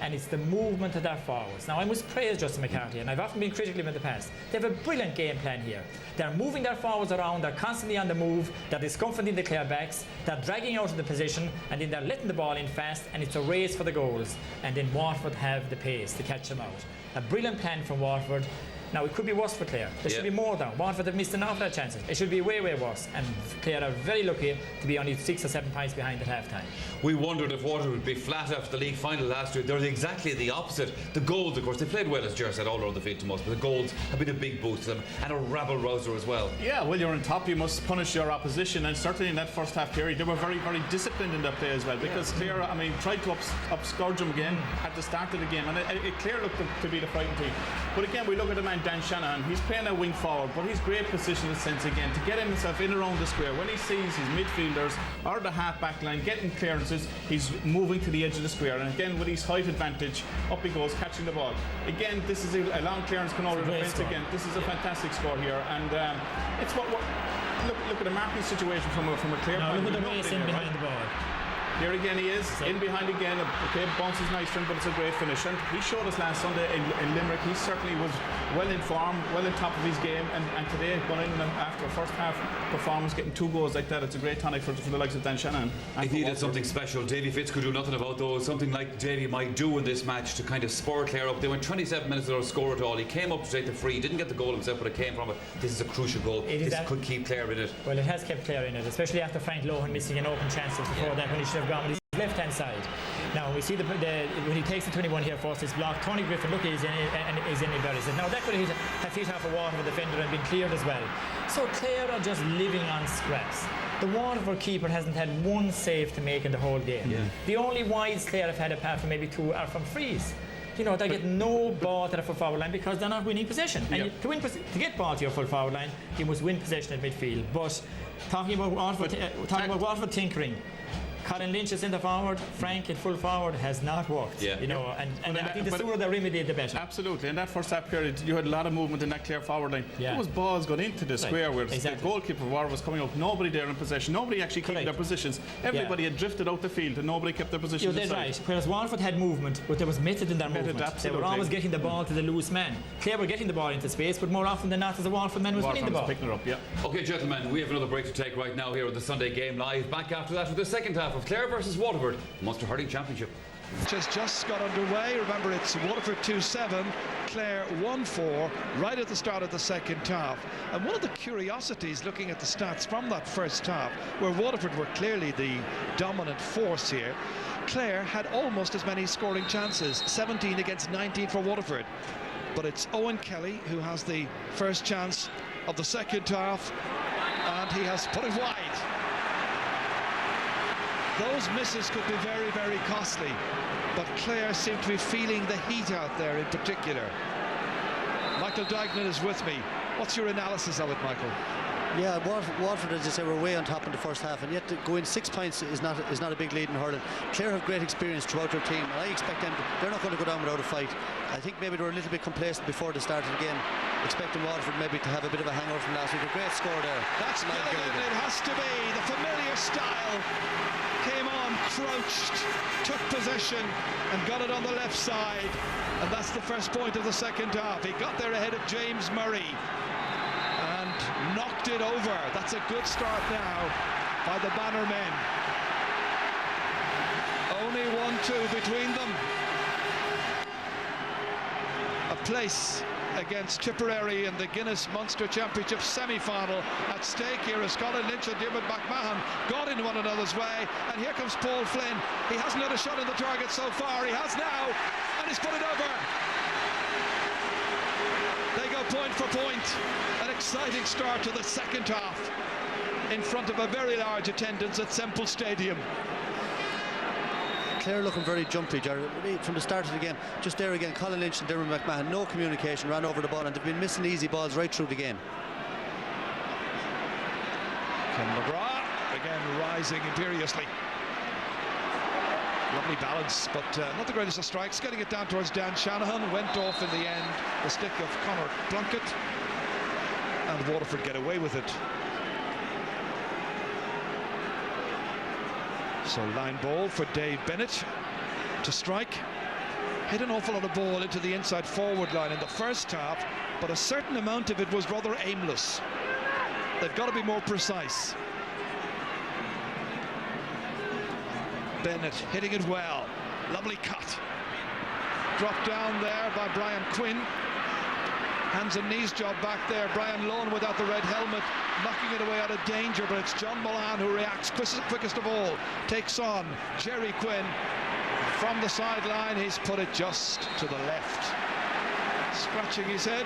And it's the movement of their forwards. Now, I must praise Justin McCarthy, and I've often been critical of him in the past. They have a brilliant game plan here. They're moving their forwards around, they're constantly on the move, they're discomforting the Clare backs, they're dragging out of the position, and then they're letting the ball in fast, and it's a race for the goals. And then Waterford have the pace to catch them out. A brilliant plan from Waterford. Now, it could be worse for Clare. There should be more down. Waterford have missed an awful lot of chances. It should be way, way worse. And Clare are very lucky to be only 6 or 7 points behind at half-time. We wondered if Waterford would be flat after the league final last year. They're exactly the opposite. The goals, of course, they played well, as Ger said, all over the field to most, but the goals have been a big boost to them, and a rabble-rouser as well. Yeah, well, you're on top, you must punish your opposition, and certainly in that first half period, they were very, very disciplined in their play as well, because Clare, I mean, tried to upscourge them again at the start of the game, and Clare looked to be the fighting team. But again, we look at the man Dan Shanahan. He's playing a wing forward, but he's great positional sense again to get himself in around the square. When he sees his midfielders or the half-back line getting clearances, he's moving to the edge of the square, and again with his height advantage, up he goes, catching the ball. Again, this is a long clearance coming out of the defence again. This is a fantastic score here, and it's what look at the marking situation from a Clare point. Look at the race in behind the ball. Here again he is, in behind again. Okay, bounces nice for him, but it's a great finish. And he showed us last Sunday in Limerick, he certainly was well in form, well in top of his game, and today, going in after a first half performance, getting 2 goals like that, it's a great tonic for the likes of Dan Shanahan. If he did something special, Davy Fitz could do nothing about those. Something like Davy might do in this match to kind of spur Clare up. They went 27 minutes without a score at all. He came up to take the free, didn't get the goal himself, but it came from it. This is a crucial goal. This could keep Clare in it. Well, it has kept Clare in it, especially after Frank Lohan missing an open chance before that, when he should have gone with his left-hand side. Now we see when he takes the 21 here first, it's blocked. Tony Griffin, look, he's in it there. He said, now that could have hit off a Waterford defender and been cleared as well. So Clare are just living on scraps. The Waterford keeper hasn't had one save to make in the whole game. Yeah. The only wides Clare have had, apart from maybe 2, are from frees. You know, they get no ball to the full forward line because they're not winning possession. And to get ball to your full forward line, you must win possession at midfield. But talking about Waterford tinkering. Colin Lynch is in the forward, Frank in full forward has not worked. Yeah. You know, and I think the sooner they remedy the better. Absolutely. In that first half period, you had a lot of movement in that Clare forward line. Yeah. There was balls going into the square where Exactly. the goalkeeper was coming up. Nobody there in possession. Nobody actually kept their positions. Everybody had drifted out the field and nobody kept their positions. You're dead right. Whereas Waterford had movement, but there was method in their movement. Absolutely. They were always getting the ball to the loose man. Clare were getting the ball into space, but more often than not, as the Waterford man was winning the ball. Picking it up, yeah. Okay, gentlemen, we have another break to take right now here with the Sunday Game Live. Back after that with the second half of Clare versus Waterford, Munster Hurling Championship. Which has just got underway. Remember, it's Waterford 2-7, Clare 1-4, right at the start of the second half. And one of the curiosities looking at the stats from that first half, where Waterford were clearly the dominant force here, Clare had almost as many scoring chances, 17 against 19 for Waterford. But it's Owen Kelly who has the first chance of the second half, and he has put it wide. Those misses could be very, very costly, but Clare seem to be feeling the heat out there in particular. Michael Dignan is with me. What's your analysis of it, Michael? Yeah, Waterford, as you say, were way on top in the first half, and yet to go in 6 points is not a big lead in hurling. Clare have great experience throughout their team, and I expect them they're not going to go down without a fight. I think maybe they were a little bit complacent before they started the game, expecting Waterford maybe to have a bit of a hangover from last week. A great score there. That's Gilligan, it has to be. The familiar style came on, crouched, took possession and got it on the left side, and that's the first point of the second half. He got there ahead of James Murray and knocked it over. That's a good start now by the Banner men. Only 1-2 between them. A place against Tipperary in the Guinness Munster Championship semi-final at stake here as Colin Lynch and Diarmuid McMahon got in one another's way, and here comes Paul Flynn. He hasn't had a shot on the target so far. He has now, and he's put it over. They go point for point. An exciting start to the second half in front of a very large attendance at Semple Stadium. Clare looking very jumpy, Jared, from the start of the game. Just there again, Colin Lynch and Diarmuid McMahon, no communication, ran over the ball, and they've been missing easy balls right through the game. Ken McGrath again rising imperiously. Lovely balance, but not the greatest of strikes. Getting it down towards Dan Shanahan, went off in the end, the stick of Conor Plunkett, and Waterford get away with it. So line ball for Dave Bennett to strike. Hit an awful lot of ball into the inside forward line in the first half, but a certain amount of it was rather aimless. They've got to be more precise. Bennett hitting it well. Lovely cut. Dropped down there by Brian Quinn. Hands and knees job back there. Brian Lohan without the red helmet, knocking it away out of danger, but it's John Mullane who reacts quickest of all. Takes on Jerry Quinn from the sideline. He's put it just to the left. Scratching his head.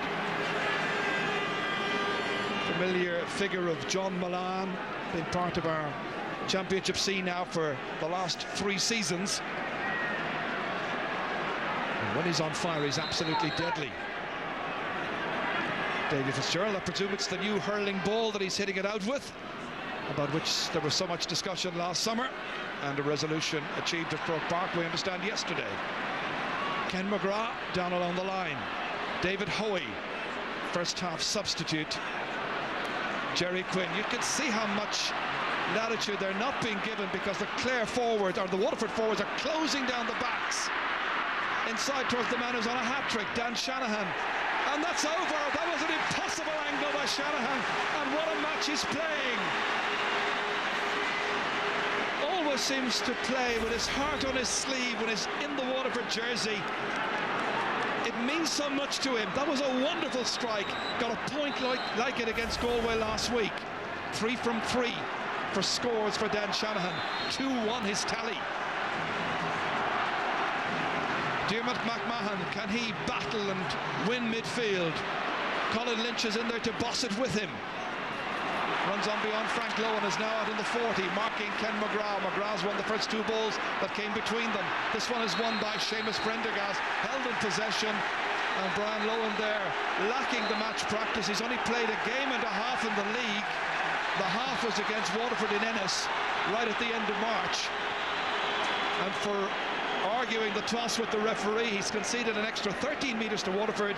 Familiar figure of John Mullane, been part of our championship scene now for the last 3 seasons. And when he's on fire, he's absolutely deadly. David Fitzgerald, I presume it's the new hurling ball that he's hitting it out with, about which there was so much discussion last summer, and a resolution achieved at Croke Park, we understand, yesterday. Ken McGrath down along the line. David Hoey, first half substitute. Jerry Quinn. You can see how much latitude they're not being given, because the Clare forwards, or the Waterford forwards, are closing down the backs. Inside towards the man who's on a hat-trick, Dan Shanahan. And that's over. That was an impossible angle by Shanahan, and what a match he's playing. Always seems to play with his heart on his sleeve when he's in the Waterford jersey. It means so much to him. That was a wonderful strike. Got a point like it against Galway last week. 3 from 3 for scores for Dan Shanahan. 2-1 his tally. Diarmuid McMahon, can he battle and win midfield? Colin Lynch is in there to boss it with him. Runs on beyond Frank Lohan, is now out in the 40, marking Ken McGrath. McGrath's won the first 2 balls that came between them. This one is won by Seamus Prendergast, held in possession. And Brian Lohan there, lacking the match practice. He's only played a game and a half in the league. The half was against Waterford in Ennis right at the end of March, and for arguing the toss with the referee, he's conceded an extra 13 metres to Waterford,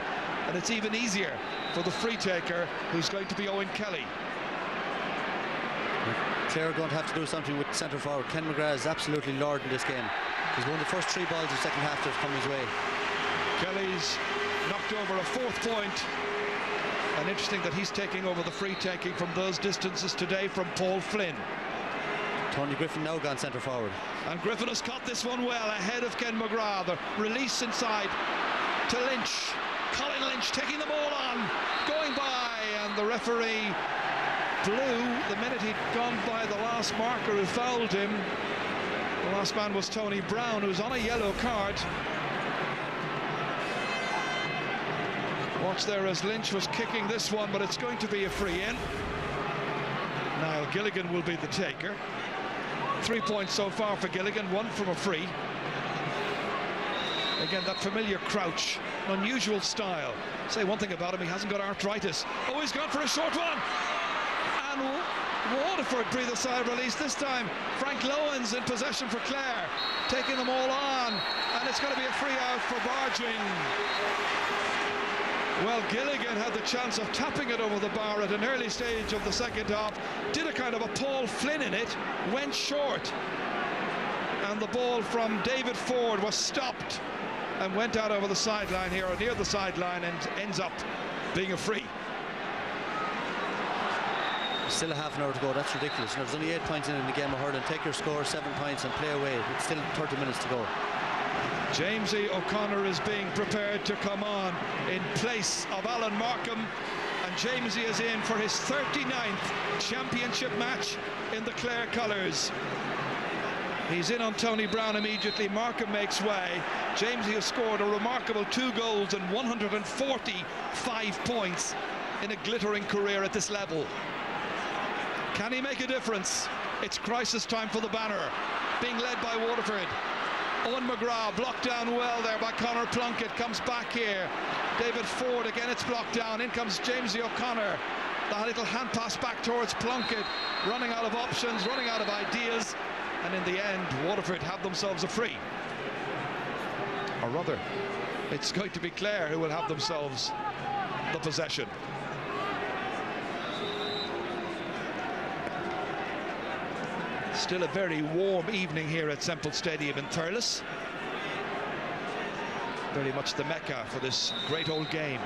and it's even easier for the free taker, who's going to be Owen Kelly. Clare are going to have to do something with centre forward. Ken McGrath is absolutely lord in this game. He's won the first 3 balls in the second half that have come his way. Kelly's knocked over a 4th point, and interesting that he's taking over the free taking from those distances today from Paul Flynn. Tony Griffin now gone centre forward. And Griffin has caught this one well ahead of Ken McGrath. The release inside to Lynch. Colin Lynch taking them all on, going by, and the referee blew the minute he'd gone by the last marker who fouled him. The last man was Tony Brown, who's on a yellow card. Watch there as Lynch was kicking this one, but it's going to be a free in. Niall Gilligan will be the taker. 3 points so far for Gilligan, 1 from a free. Again, that familiar crouch, an unusual style. Say one thing about him, he hasn't got arthritis. Oh, he's gone for a short one. And Waterford breathe a sigh of release this time. Frank Lowen's in possession for Clare, taking them all on, and it's going to be a free out for Barging. Well, Gilligan had the chance of tapping it over the bar at an early stage of the second half, did a kind of a Paul Flynn in it, went short, and the ball from David Ford was stopped and went out over the sideline here, or near the sideline, and ends up being a free. Still a half an hour to go. That's ridiculous. There's only 8 points in the game of hurling. Take your score, 7 points, and play away. It's still 30 minutes to go. Jamesy O'Connor is being prepared to come on in place of Alan Markham, and Jamesy is in for his 39th championship match in the Clare colours. He's in on Tony Brown immediately. Markham makes way. Jamesy has scored a remarkable 2 goals and 145 points in a glittering career at this level. Can he make a difference? It's crisis time for the Banner, being led by Waterford. Owen McGrath blocked down well there by Conor Plunkett, comes back here. David Ford, again it's blocked down. In comes Jamesy O'Connor. That little hand pass back towards Plunkett, running out of options, running out of ideas, and in the end Waterford have themselves a free. Or rather, it's going to be Clare who will have themselves the possession. Still a very warm evening here at Semple Stadium in Thurles. Very much the mecca for this great old game.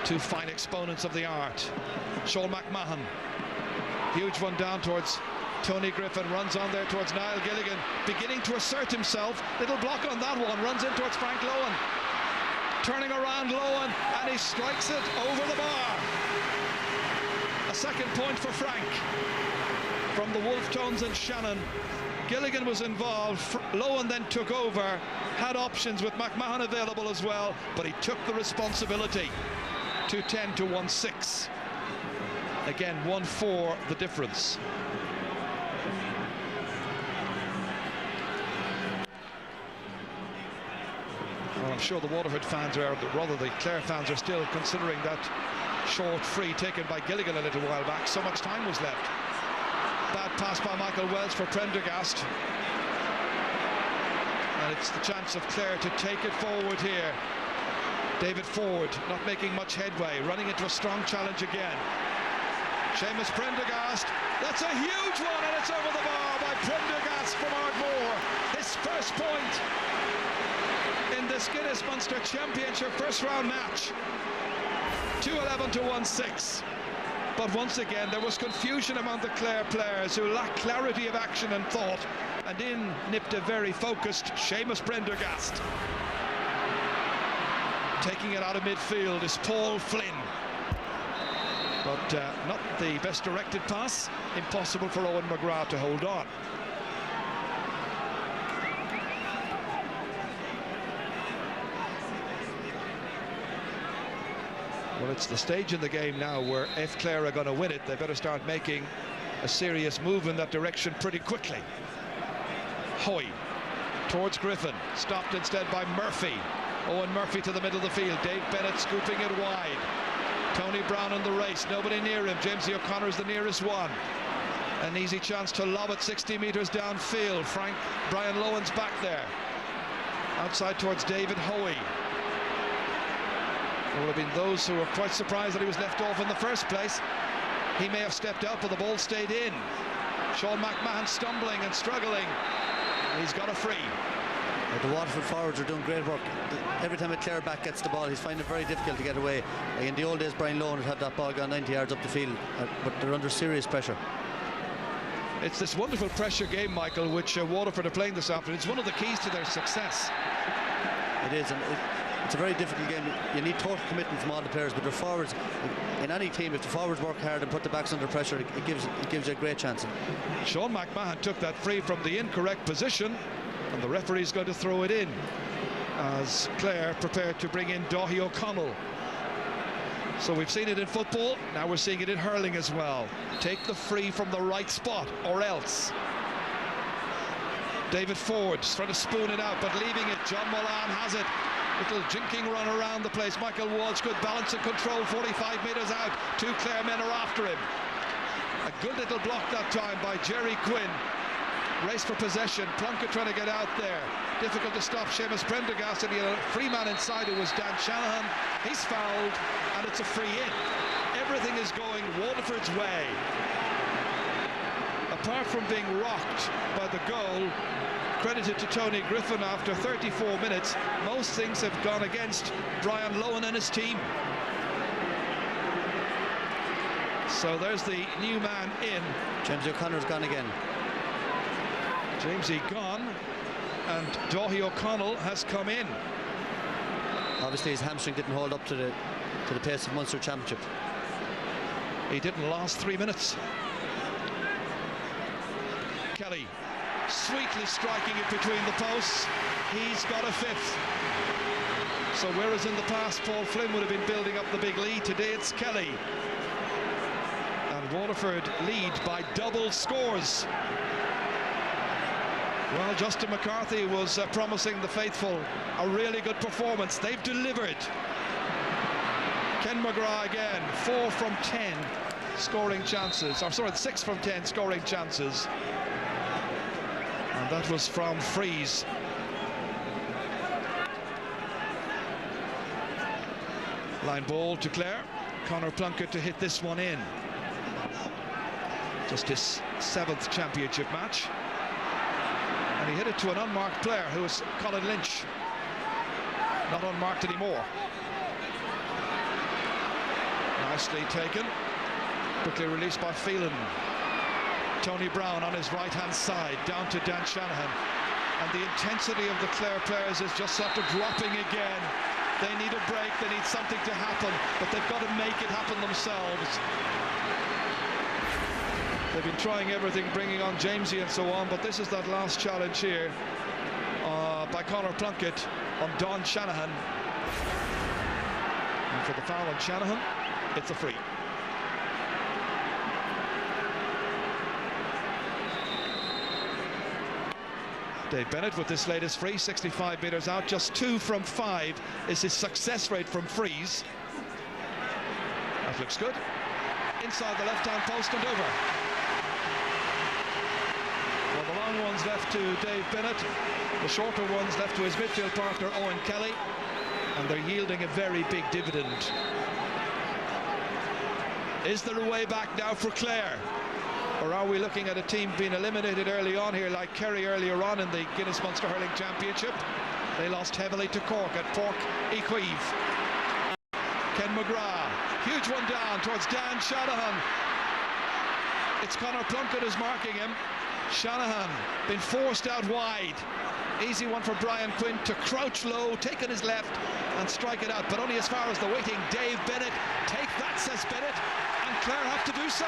2 fine exponents of the art. Sean McMahon, huge one down towards Tony Griffin, runs on there towards Niall Gilligan, beginning to assert himself. Little block on that one, runs in towards Frank Lowen. Turning around Lowen, and he strikes it over the bar. A 2nd point for Frank from the Wolf Tones and Shannon. Gilligan was involved. Lowen then took over, had options with McMahon available as well, but he took the responsibility. 2-10 to 1-6. Again, 1-4 the difference. Well, I'm sure the Waterford fans are, rather the Clare fans are still considering that short free taken by Gilligan a little while back. So much time was left. Bad pass by Michael Wells for Prendergast. And it's the chance of Clare to take it forward here. David Ford not making much headway, running into a strong challenge again. Seamus Prendergast, that's a huge one, and it's over the bar by Prendergast from Ardmore. His first point in this Guinness Munster Championship first round match. 2-11 to 1-6. But once again, there was confusion among the Clare players who lacked clarity of action and thought. And in nipped a very focused Seamus Prendergast. Taking it out of midfield is Paul Flynn. But not the best directed pass. Impossible for Owen McGrath to hold on. Well, it's the stage in the game now where if Clare are going to win it, they better start making a serious move in that direction pretty quickly. Hoy towards Griffin, stopped instead by Murphy. Owen Murphy to the middle of the field. Dave Bennett scooping it wide. Tony Brown in the race, nobody near him. Jamesy O'Connor is the nearest one. An easy chance to lob it 60 metres downfield. Brian Lowen's back there. Outside towards David Hoey. There will have been those who were quite surprised that he was left off in the first place. He may have stepped out, but the ball stayed in. Sean McMahon stumbling and struggling. He's got a free. The Waterford forwards are doing great work. Every time a Clare back gets the ball, he's finding it very difficult to get away. In the old days, Brian Lowen would have that ball gone 90 yards up the field, but they're under serious pressure. It's this wonderful pressure game, Michael, which Waterford are playing this afternoon. It's one of the keys to their success. It is, and it's a very difficult game. You need total commitment from all the players, but their forwards, in any team, if the forwards work hard and put the backs under pressure, it gives you a great chance. Sean McMahon took that free from the incorrect position, and the referee's going to throw it in as Clare prepared to bring in Daithí O'Connell. So we've seen it in football, now we're seeing it in hurling as well. Take the free from the right spot, or else. David Ford's trying to spoon it out, but leaving it. John Molan has it. Little jinking run around the place. Michael Walsh, good balance and control, 45 metres out. Two Clare men are after him. A good little block that time by Jerry Quinn. Race for possession. Plunkett trying to get out there. Difficult to stop Seamus Prendergast, and he had a free man inside. It was Dan Shanahan. He's fouled, and it's a free in. Everything is going Waterford's way. Apart from being rocked by the goal, credited to Tony Griffin after 34 minutes, most things have gone against Brian Lowen and his team. So there's the new man in. Jamesy O'Connor's gone again. Jamesy gone, and Daithí O'Connell has come in. Obviously his hamstring didn't hold up to the pace of Munster Championship. He didn't last 3 minutes. Kelly sweetly striking it between the posts. He's got a fifth. So whereas in the past Paul Flynn would have been building up the big lead, today it's Kelly. And Waterford lead by double scores. Well, Justin McCarthy was promising the faithful a really good performance. They've delivered. Ken McGrath again, 4 from 10 scoring chances, or sorry, 6 from 10 scoring chances. And that was from frees. Line ball to Clare. Conor Plunkett to hit this one in. Just his 7th championship match. And he hit it to an unmarked player who was Colin Lynch. Not unmarked anymore. Nicely taken. Quickly released by Phelan. Tony Brown on his right-hand side, down to Dan Shanahan. And the intensity of the Clare players is just sort of dropping again. They need a break, they need something to happen, but they've got to make it happen themselves. They've been trying everything, bringing on Jamesy and so on, but this is that last challenge here by Conor Plunkett on Don Shanahan. And for the foul on Shanahan, it's a free. Dave Bennett with this latest free, 65 metres out, just 2 from 5 is his success rate from frees. That looks good. Inside the left-hand post and over. Well, the long ones left to Dave Bennett, the shorter ones left to his midfield partner Owen Kelly, and they're yielding a very big dividend. Is there a way back now for Clare? Or are we looking at a team being eliminated early on here, like Kerry earlier on in the Guinness Munster Hurling Championship? They lost heavily to Cork at Pork Equive. Ken McGrath, huge one down towards Dan Shanahan. It's Conor Plunkett who's marking him. Shanahan been forced out wide. Easy one for Brian Quinn to crouch low, take on his left and strike it out, but only as far as the waiting Dave Bennett. Take that, says Bennett, and Clare have to do so.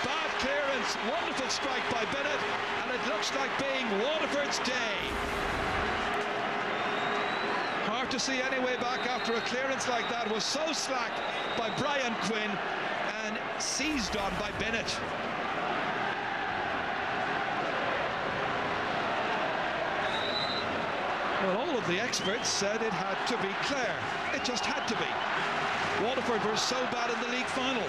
Bad clearance, wonderful strike by Bennett, and it looks like being Waterford's day. Hard to see any way back after a clearance like that. Was so slack by Brian Quinn and seized on by Bennett. Well, all of the experts said it had to be Clare. It just had to be. Waterford were so bad in the league final.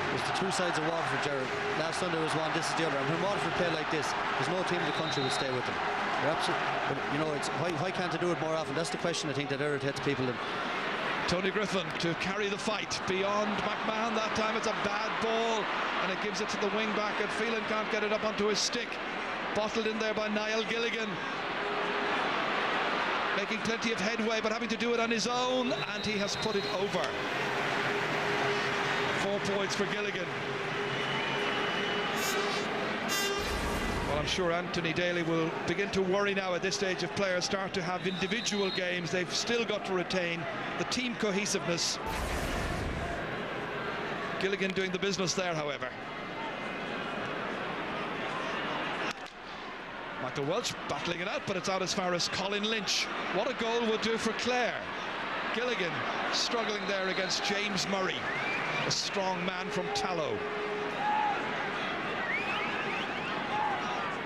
There's the two sides of Waterford, Gerard. Last Sunday was one, this is the other. And when Waterford play like this, there's no team in the country will stay with them. They're absolutely, but, you know, it's why can't they do it more often? That's the question I think that irritates people. Tony Griffin to carry the fight beyond McMahon. That time it's a bad ball, and it gives it to the wing back, and Phelan can't get it up onto his stick. Bottled in there by Niall Gilligan. Making plenty of headway, but having to do it on his own, and he has put it over. 4 points for Gilligan. Well, I'm sure Anthony Daly will begin to worry now at this stage if players start to have individual games. They've still got to retain the team cohesiveness. Gilligan doing the business there, however. Michael Welch battling it out, but it's out as far as Colin Lynch. What a goal would do for Clare. Gilligan struggling there against James Murray, a strong man from Tallow.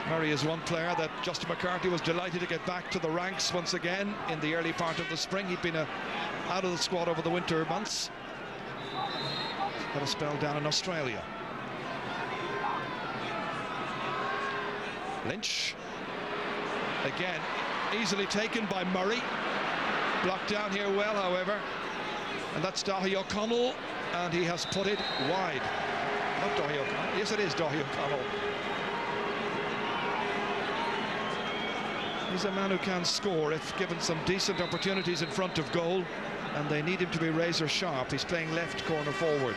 Murray is one player that Justin McCarthy was delighted to get back to the ranks once again in the early part of the spring. He'd been out of the squad over the winter months. Had a spell down in Australia. Lynch again easily taken by Murray, blocked down here well, however, and that's Daithí O'Connell, and he has put it wide. Not Daithí O'Connell, yes it is Daithí O'Connell. He's a man who can score if given some decent opportunities in front of goal, and they need him to be razor sharp. He's playing left corner forward.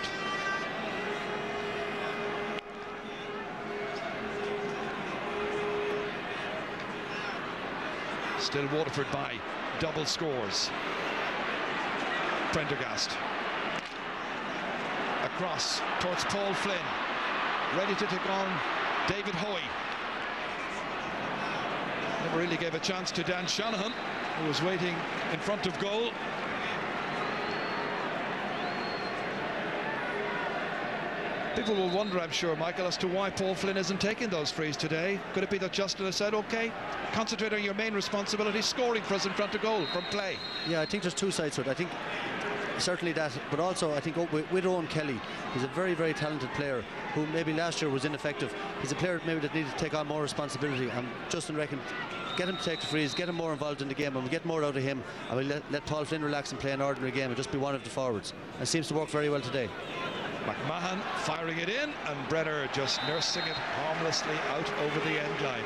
Still Waterford by double scores. Prendergast across towards Paul Flynn, ready to take on David Hoy. Never really gave a chance to Dan Shanahan, who was waiting in front of goal. People will wonder, I'm sure, Michael, as to why Paul Flynn isn't taking those frees today. Could it be that Justin has said, OK, concentrate on your main responsibility, scoring for us in front of goal from play? Yeah, I think there's two sides to it. I think certainly that, but also I think with Owen Kelly, he's a very, very talented player who maybe last year was ineffective. He's a player maybe that needed to take on more responsibility, and Justin reckon get him to take the frees, get him more involved in the game, and we'll get more out of him, and we'll let Paul Flynn relax and play an ordinary game and just be one of the forwards. And it seems to work very well today. McMahon firing it in, and Brenner just nursing it harmlessly out over the end line.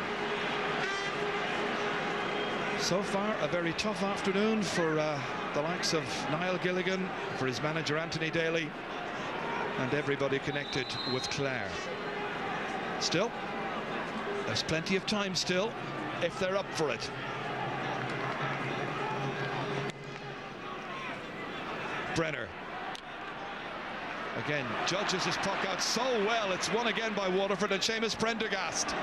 So far, a very tough afternoon for the likes of Niall Gilligan, for his manager Anthony Daly, and everybody connected with Clare. Still, there's plenty of time still, if they're up for it. Brenner. Again, judges his puck out so well. It's won again by Waterford, and Seamus Prendergast.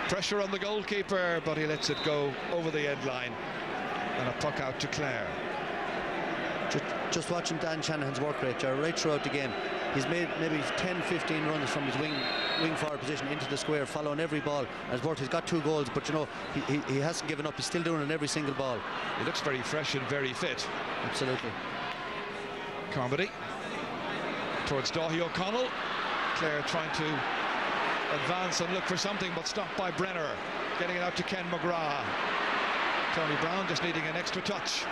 Pressure on the goalkeeper, but he lets it go over the end line. And a puck out to Clare. Just watching Dan Shanahan's work rate, right throughout the game. He's made maybe 10-15 runs from his wing forward position into the square, following every ball. He's got 2 goals, but you know, he hasn't given up. He's still doing it on every single ball. He looks very fresh and very fit. Absolutely. Carmody towards Daithí O'Connell. Clare trying to advance and look for something, but stopped by Brenner. Getting it out to Ken McGrath. Tony Brown just needing an extra touch.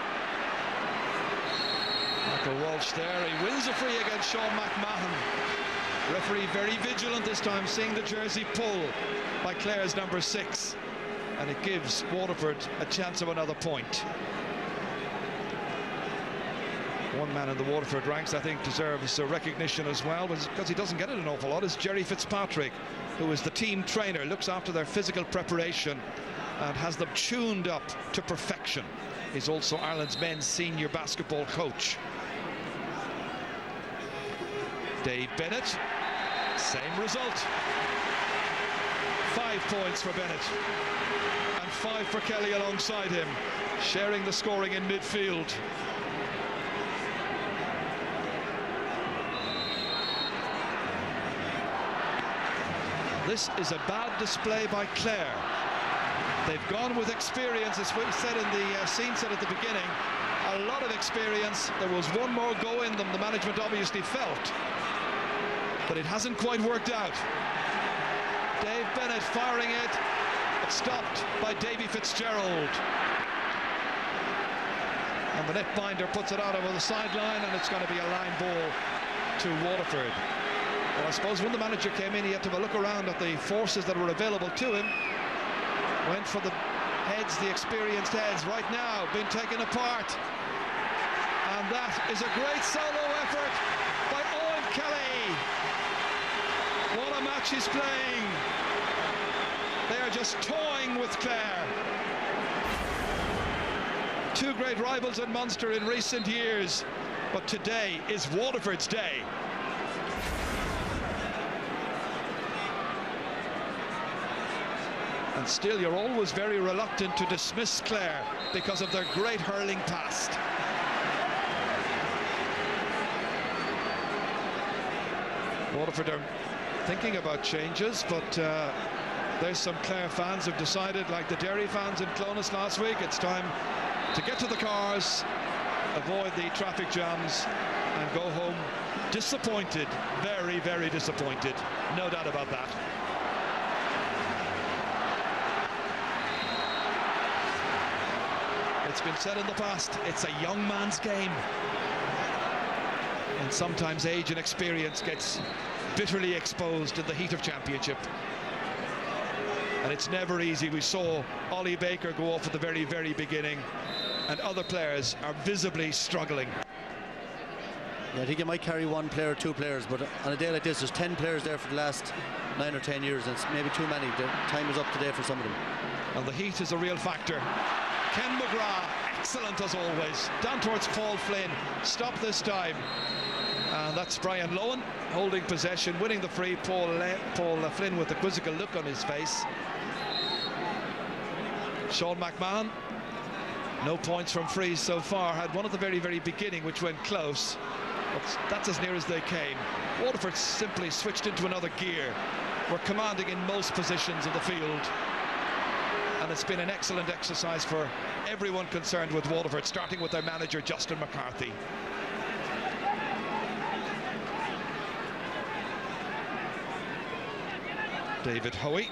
Michael Walsh there. He wins a free against Sean McMahon. Referee very vigilant this time, seeing the jersey pull by Clare's number 6. And it gives Waterford a chance of another point. One man in the Waterford ranks I think deserves a recognition as well, because he doesn't get it an awful lot, is Jerry Fitzpatrick, who is the team trainer, looks after their physical preparation and has them tuned up to perfection. He's also Ireland's men's senior basketball coach. Dave Bennett, same result. 5 points for Bennett and 5 for Kelly alongside him, sharing the scoring in midfield. This is a bad display by Clare. They've gone with experience, as we said in the scene set at the beginning. A lot of experience. There was one more go in them, the management obviously felt, but it hasn't quite worked out. Dave Bennett firing it, but stopped by Davy Fitzgerald. And the netminder puts it out over the sideline, and it's going to be a line ball to Waterford. Well, I suppose when the manager came in, he had to have a look around at the forces that were available to him. Went for the heads, the experienced heads, right now being taken apart. And that is a great solo effort by Owen Kelly. What a match he's playing. They are just toying with Clare. Two great rivals in Munster in recent years, but today is Waterford's day. And still, you're always very reluctant to dismiss Clare because of their great hurling past. Waterford are thinking about changes, but there's some Clare fans who've decided, like the Derry fans in Clonus last week, it's time to get to the cars, avoid the traffic jams, and go home disappointed, very, very disappointed. No doubt about that. It's been said in the past, it's a young man's game. And sometimes age and experience gets bitterly exposed in the heat of championship. And it's never easy. We saw Ollie Baker go off at the very, very beginning, and other players are visibly struggling. Yeah, I think you might carry one player, two players, but on a day like this, there's 10 players there for the last 9 or 10 years, and it's maybe too many. The time is up today for some of them. And the heat is a real factor. Ken McGrath, excellent as always. Down towards Paul Flynn, stop this time. And that's Brian Lowen holding possession, winning the free. Paul Flynn with a quizzical look on his face. Sean McMahon, no points from frees so far. Had one at the very, very beginning, which went close. But that's as near as they came. Waterford simply switched into another gear. We're commanding in most positions of the field. And it's been an excellent exercise for everyone concerned with Waterford, starting with their manager, Justin McCarthy. David Hoey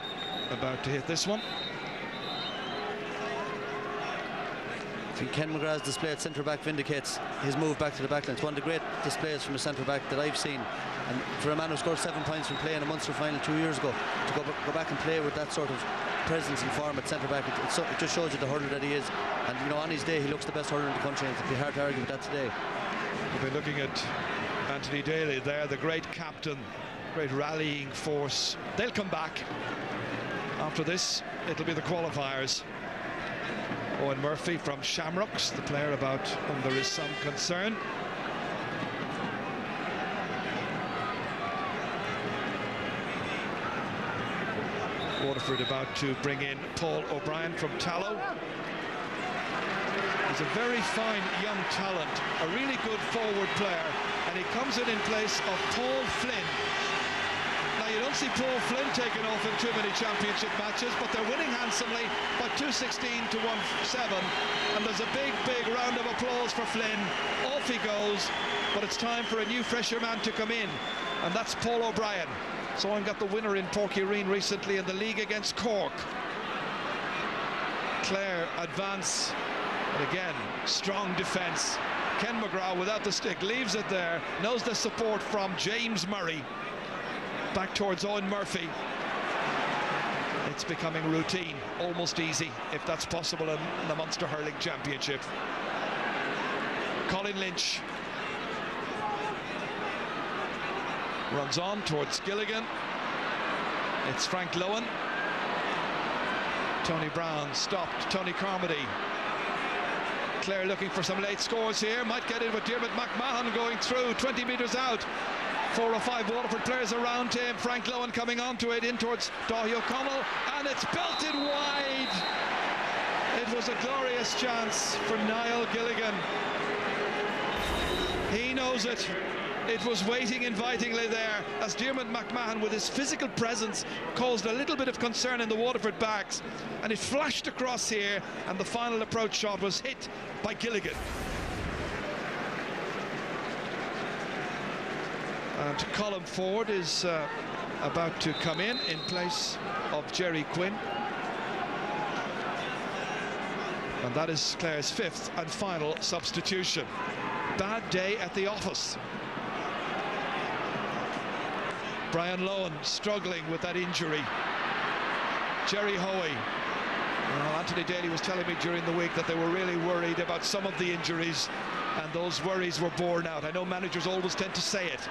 about to hit this one. I think Ken McGrath's display at centre-back vindicates his move back to the backline. It's one of the great displays from a centre-back that I've seen. And for a man who scored 7 points from playing a Munster final 2 years ago, to go back and play with that sort of presence and form at centre-back, it just shows you the hurler that he is. And, you know, on his day, he looks the best hurler in the country, and it'd be hard to argue with that today. We'll be looking at Anthony Daly there, the great captain, great rallying force. They'll come back. After this, it'll be the qualifiers. Owen Murphy from Shamrocks, the player about whom there is some concern. Waterford about to bring in Paul O'Brien from Tallow. He's a very fine young talent, a really good forward player, and he comes in place of Paul Flynn. Now, you don't see Paul Flynn taken off in too many championship matches, but they're winning handsomely by 216 to 1-7, and there's a big, big round of applause for Flynn. Off he goes, but it's time for a new, fresher man to come in, and that's Paul O'Brien. Someone got the winner in Porkyreen recently in the league against Cork. Clare advance, but again, strong defence. Ken McGrath without the stick, leaves it there, knows the support from James Murray. Back towards Owen Murphy. It's becoming routine, almost easy, if that's possible in the Munster Hurling Championship. Colin Lynch runs on towards Gilligan. It's Frank Lowen. Tony Brown stopped. Tony Carmody. Clare looking for some late scores here. Might get it with Diarmuid McMahon going through 20 metres out. 4 or 5 Waterford players around him. Frank Lowen coming onto it, in towards Daithí O'Connell, and it's belted wide. It was a glorious chance for Niall Gilligan. He knows it. It was waiting invitingly there as Diarmuid McMahon, with his physical presence, caused a little bit of concern in the Waterford backs, and it flashed across here, and the final approach shot was hit by Gilligan. And Colin Ford is about to come in place of Jerry Quinn. And that is Clare's 5th and final substitution. Bad day at the office. Brian Lohan struggling with that injury. Jerry Hoey. Well, Anthony Daly was telling me during the week that they were really worried about some of the injuries, and those worries were borne out. I know managers always tend to say it,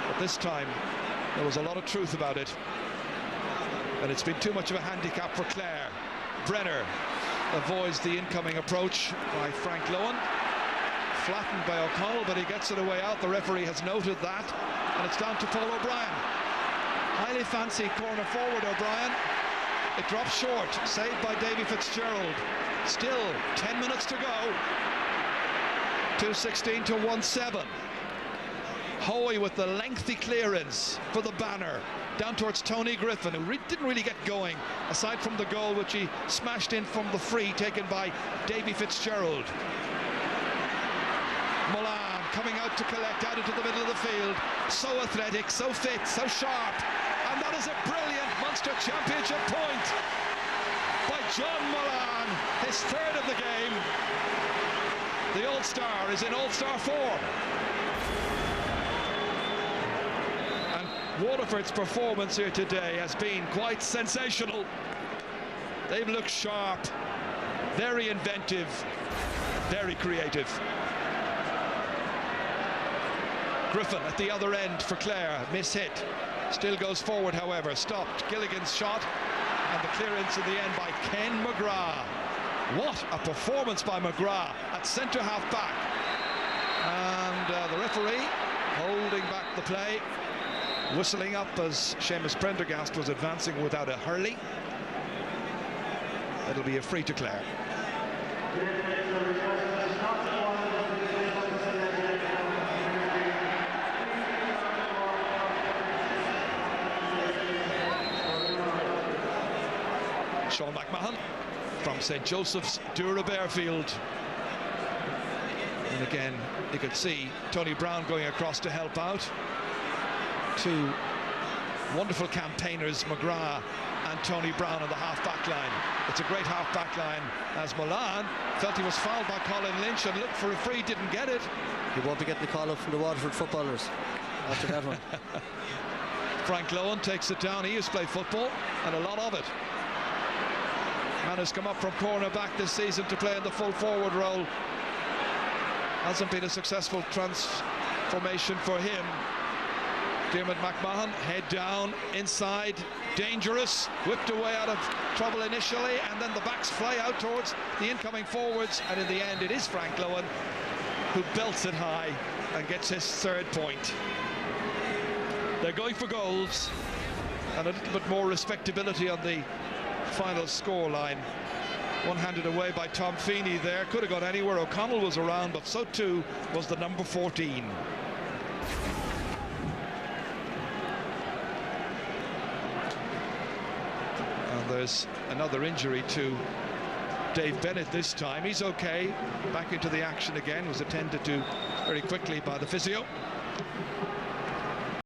but this time there was a lot of truth about it, and it's been too much of a handicap for Clare. Brenner avoids the incoming approach by Frank Lohan, flattened by O'Connell, but he gets it away out. The referee has noted that, and it's down to Paul O'Brien. Highly fancy corner forward O'Brien. It drops short, saved by Davy Fitzgerald. Still 10 minutes to go. 2:16 to 1-7. Hoey with the lengthy clearance for the banner down towards Tony Griffin, who didn't really get going, aside from the goal which he smashed in from the free taken by Davy Fitzgerald. Mullane coming out to collect out into the middle of the field. So athletic, so fit, so sharp. And that is a brilliant Munster Championship point by John Mullane, his 3rd of the game. The All-Star is in All-Star form. And Waterford's performance here today has been quite sensational. They've looked sharp, very inventive, very creative. Griffin at the other end for Clare, miss-hit. Still goes forward, however, stopped. Gilligan's shot, and the clearance in the end by Ken McGrath. What a performance by McGrath at centre-half back. And the referee holding back the play, whistling up as Seamus Prendergast was advancing without a hurley. It'll be a free to Clare. Sean McMahon from St. Joseph's, Dura Bearfield. And again, you could see Tony Brown going across to help out. Two wonderful campaigners, McGrath and Tony Brown on the half-back line. It's a great half-back line as Mullane felt he was fouled by Colin Lynch and looked for a free, didn't get it. He won't be getting the call up from the Waterford footballers after that one. Frank Lohan takes it down. He used to play football, and a lot of it. Man has come up from cornerback this season to play in the full forward role. Hasn't been a successful transformation for him. Diarmuid McMahon, head down, inside, dangerous, whipped away out of trouble initially, and then the backs fly out towards the incoming forwards, and in the end it is Frank Lohan who belts it high and gets his 3rd point. They're going for goals and a little bit more respectability on the final score line. One handed away by Tom Feeney there, could have gone anywhere. O'Connell was around, but so too was the number 14. And there's another injury to Dave Bennett this time. He's okay, back into the action again, was attended to very quickly by the physio.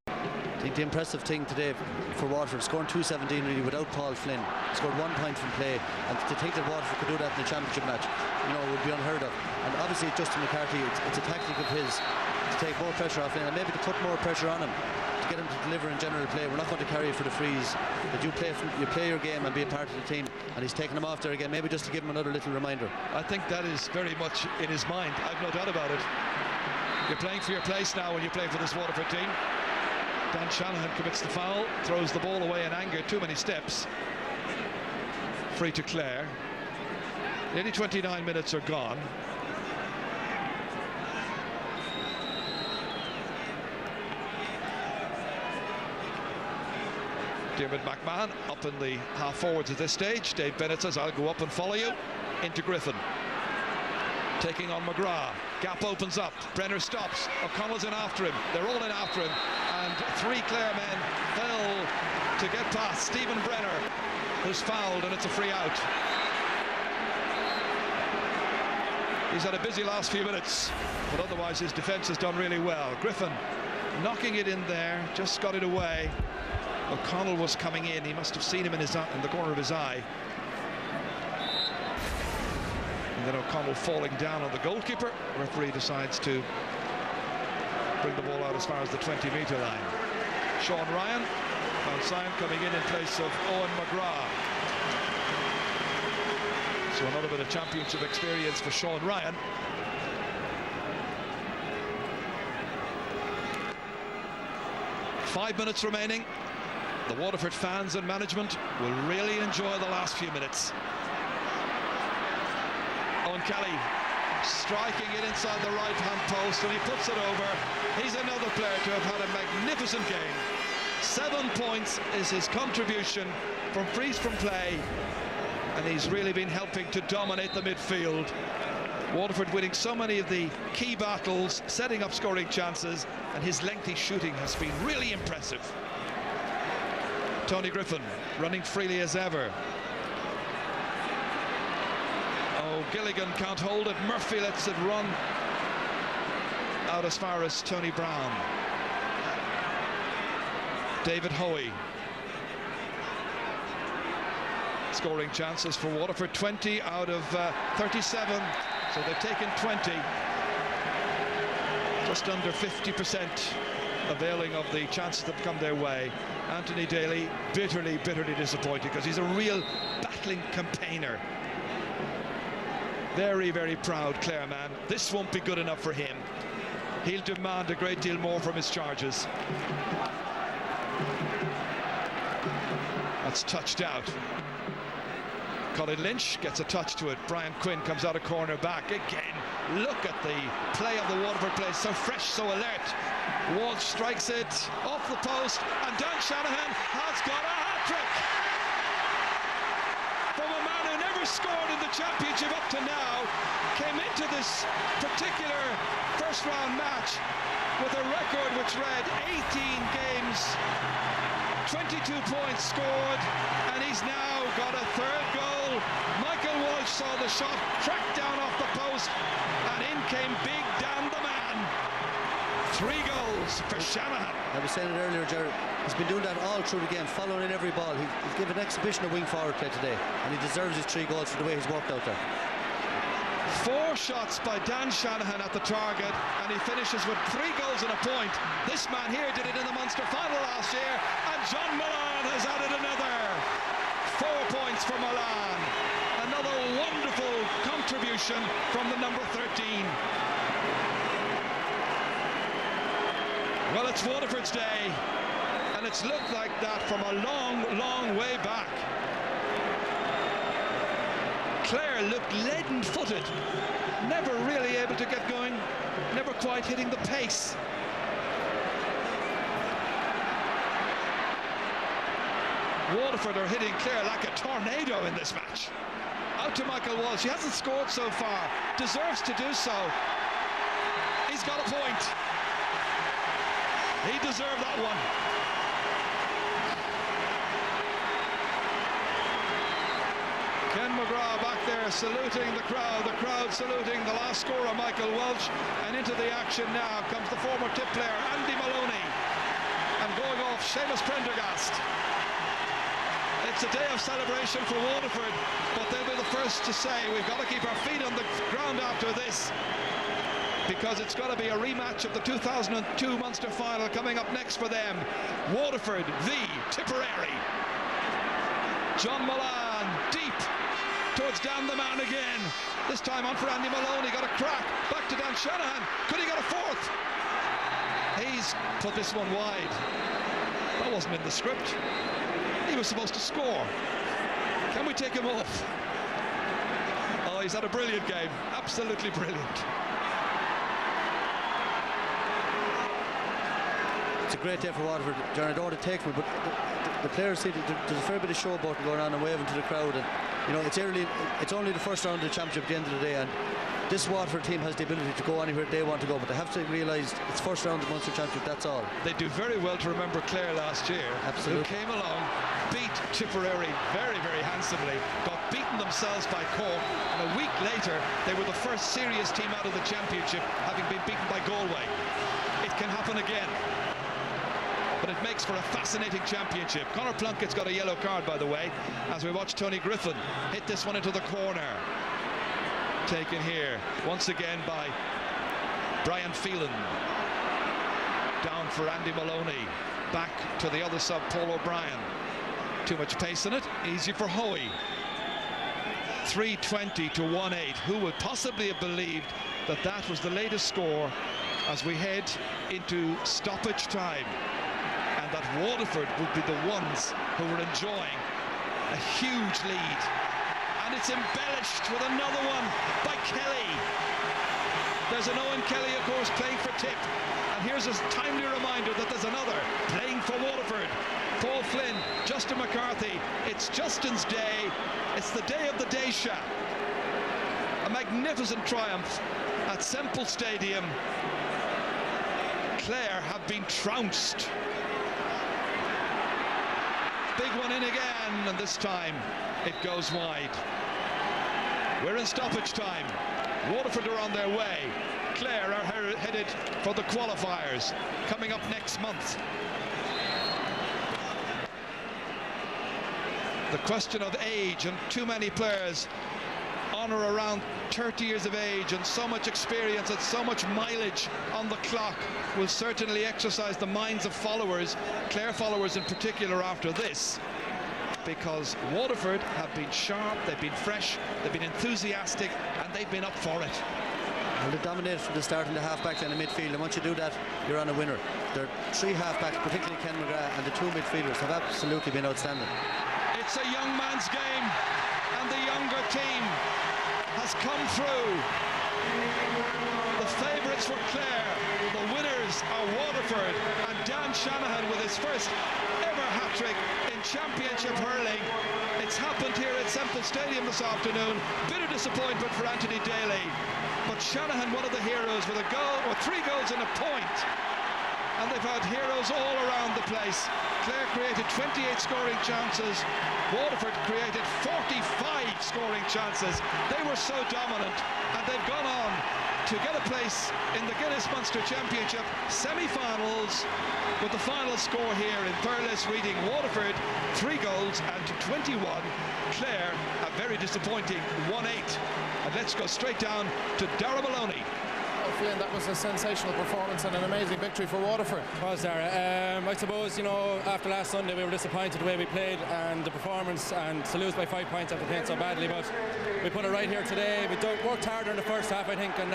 I think the impressive thing today for Waterford, scoring 217 really without Paul Flynn, scored 1 point from play, and to think that Waterford could do that in a championship match, you know, would be unheard of. And obviously Justin McCarthy, it's a tactic of his to take more pressure off Flynn and maybe to put more pressure on him to get him to deliver in general play. We're not going to carry you for the freeze, but you play your game and be a part of the team, and he's taking him off there again, maybe just to give him another little reminder. I think that is very much in his mind. I've no doubt about it. You're playing for your place now when you play for this Waterford team. Dan Shanahan commits the foul, throws the ball away in anger, too many steps. Free to Clare. Nearly 29 minutes are gone. Diarmuid McMahon up in the half forwards at this stage. Dave Bennett says, I'll go up and follow you. Into Griffin. Taking on McGrath. Gap opens up. Brenner stops. O'Connell's in after him. They're all in after him. And 3 Clare men fell to get past Stephen Brenner, who's fouled, and it's a free out. He's had a busy last few minutes, but otherwise his defence has done really well. Griffin knocking it in there, just got it away. O'Connell was coming in. He must have seen him in the corner of his eye. And then O'Connell falling down on the goalkeeper. The referee decides to bring the ball out as far as the 20-metre line. Sean Ryan, outside, coming in place of Owen McGrath. So another bit of championship experience for Sean Ryan. Five minutes remaining. The Waterford fans and management will really enjoy the last few minutes. Owen Kelly striking it inside the right-hand post, and he puts it over. He's another player to have had a magnificent game. 7 points is his contribution from frees from play, and he's really been helping to dominate the midfield. Waterford winning so many of the key battles, setting up scoring chances, and his lengthy shooting has been really impressive. Tony Griffin running freely as ever. Gilligan can't hold it. Murphy lets it run out as far as Tony Brown. David Hoey. Scoring chances for Waterford, 20 out of 37. So they've taken 20. Just under 50% availing of the chances that have come their way. Anthony Daly bitterly disappointed, because he's a real battling campaigner. Very, very proud Clare man. This won't be good enough for him. He'll demand a great deal more from his charges. That's touched out. Colin Lynch gets a touch to it. Brian Quinn comes out of corner back again. Look at the play of the Waterford play. So fresh, so alert. Walsh strikes it off the post, and Dan Shanahan has got a hat-trick. From a man who never scored in the championship up to now, came into this particular first-round match with a record which read 18 games, 22 points scored, and he's now got a third goal. Michael Walsh saw the shot, tracked down off the post, and in came Big Dan the man. 3 goals for Shanahan. I was saying it earlier, Gerard. He's been doing that all through the game, following in every ball. He's given an exhibition of wing forward play today, and he deserves his 3 goals for the way he's worked out there. 4 shots by Dan Shanahan at the target, and he finishes with 3 goals and a point. This man here did it in the Munster final last year, and John Milan has added another. 4 points for Milan. Another wonderful contribution from the number 13. Well, it's Waterford's day, and it's looked like that from a long way back. Clare looked leaden-footed, never really able to get going, never quite hitting the pace. Waterford are hitting Clare like a tornado in this match. Out to Michael Walsh. He hasn't scored so far, deserves to do so. He's got a point. He deserved that one. Ken McGrath back there saluting the crowd saluting the last scorer, Michael Welch, and into the action now comes the former tip player, Andy Maloney, and going off, Seamus Prendergast. It's a day of celebration for Waterford, but they'll be the first to say we've got to keep our feet on the ground after this, because it's got to be a rematch of the 2002 Munster final coming up next for them. Waterford v Tipperary. John Milan deep towards Dan the man again. This time on for Andy Maloney. Got a crack. Back to Dan Shanahan. Could he get a fourth? He's put this one wide. That wasn't in the script. He was supposed to score. Can we take him off? Oh, he's had a brilliant game. Absolutely brilliant. It's a great day for Waterford. John, I don't want to take me, but the players see there's a fair bit of showboating going on and waving to the crowd, and you know it's only the first round of the championship at the end of the day, and this Waterford team has the ability to go anywhere they want to go, but they have to realise it's first round of the Munster Championship, that's all. They do very well to remember Clare last year. Absolutely. Who came along, beat Tipperary very, very handsomely, got beaten themselves by Cork, and a week later they were the first serious team out of the championship, having been beaten by Galway. It can happen again. But it makes for a fascinating championship. Conor Plunkett's got a yellow card, by the way, as we watch Tony Griffin hit this one into the corner. Taken here once again by Brian Phelan. Down for Andy Maloney. Back to the other sub, Paul O'Brien. Too much pace in it. Easy for Hoey. 3:20 to 1-8. Who would possibly have believed that that was the latest score as we head into stoppage time, and that Waterford would be the ones who were enjoying a huge lead. And it's embellished with another one by Kelly. There's an Owen Kelly, of course, playing for Tip. And here's a timely reminder that there's another playing for Waterford. Paul Flynn, Justin McCarthy. It's Justin's day. It's the day of the Daysha. A magnificent triumph at Semple Stadium. Clare have been trounced. Big one in again, and this time it goes wide. We're in stoppage time. Waterford are on their way. Clare are headed for the qualifiers coming up next month. The question of age, and too many players on or around 30 years of age, and so much experience and so much mileage on the clock will certainly exercise the minds of followers, Clare followers in particular, after this, because Waterford have been sharp, they've been fresh, they've been enthusiastic, and they've been up for it. Well, they dominated from the start in the half-back line and midfield, and once you do that, you're on a winner. Their three half-backs, particularly Ken McGrath, and the two midfielders have absolutely been outstanding. It's a young man's game, and the younger team has come through. The favourites for Clare, the winners are Waterford, and Dan Shanahan with his first ever hat-trick in Championship hurling. It's happened here at Semple Stadium this afternoon. Bitter disappointment for Anthony Daly, but Shanahan, one of the heroes, with a goal, or 3 goals and a point. And they've had heroes all around the place. Clare created 28 scoring chances. Waterford created 45 scoring chances. They were so dominant, and they've gone on to get a place in the Guinness Munster Championship semi-finals, with the final score here in Thurles reading Waterford 3 goals and 21. Clare a very disappointing 1-8. And let's go straight down to Dara Maloney. Flynn, that was a sensational performance and an amazing victory for Waterford. It was, Dara. I suppose, you know, after last Sunday we were disappointed the way we played and the performance, and to lose by 5 points after playing so badly, but we put it right here today. We worked harder in the first half, I think, and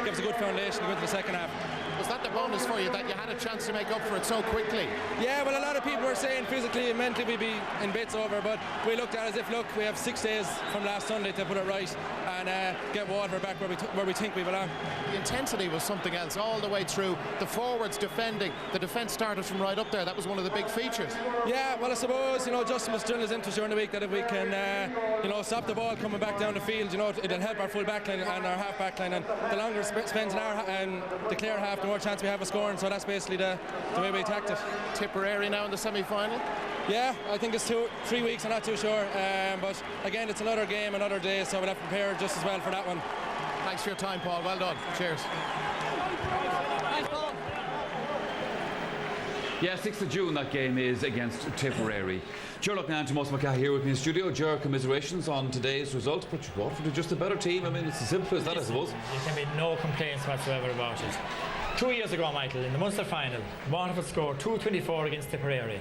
gave us a good foundation to go into the second half. Was that the bonus for you, that you had a chance to make up for it so quickly? Yeah, well, a lot of people were saying physically and mentally we'd be in bits over, but we looked at it as if, look, we have 6 days from last Sunday to put it right and get Waterford back where we think we belong. The intensity was something else all the way through. The forwards defending, the defence started from right up there. That was one of the big features. Yeah, well, I suppose, you know, Justin was drilling his interest during the week that if we can, you know, stop the ball coming back down the field, you know, it'll help our full back line and our half back line, and the longer it spends in our and the Clare half, the more chance we have of scoring. So that's basically the way we attacked it. Tipperary now in the semi-final? Yeah, I think it's 3 weeks, I'm not too sure, but again, it's another game, another day, so we'll have to prepare just as well for that one. Thanks for your time, Paul. Well done. Cheers. Yeah, 6th of June that game is against Tipperary. Ger looking at Tomas McCahey here with me in studio. Ger, commiserations on today's result, but Waterford are just a better team. I mean, it's as simple as that, I suppose. There can be no complaints whatsoever about it. 2 years ago, Michael, in the Munster final, Waterford scored 2-24 against Tipperary.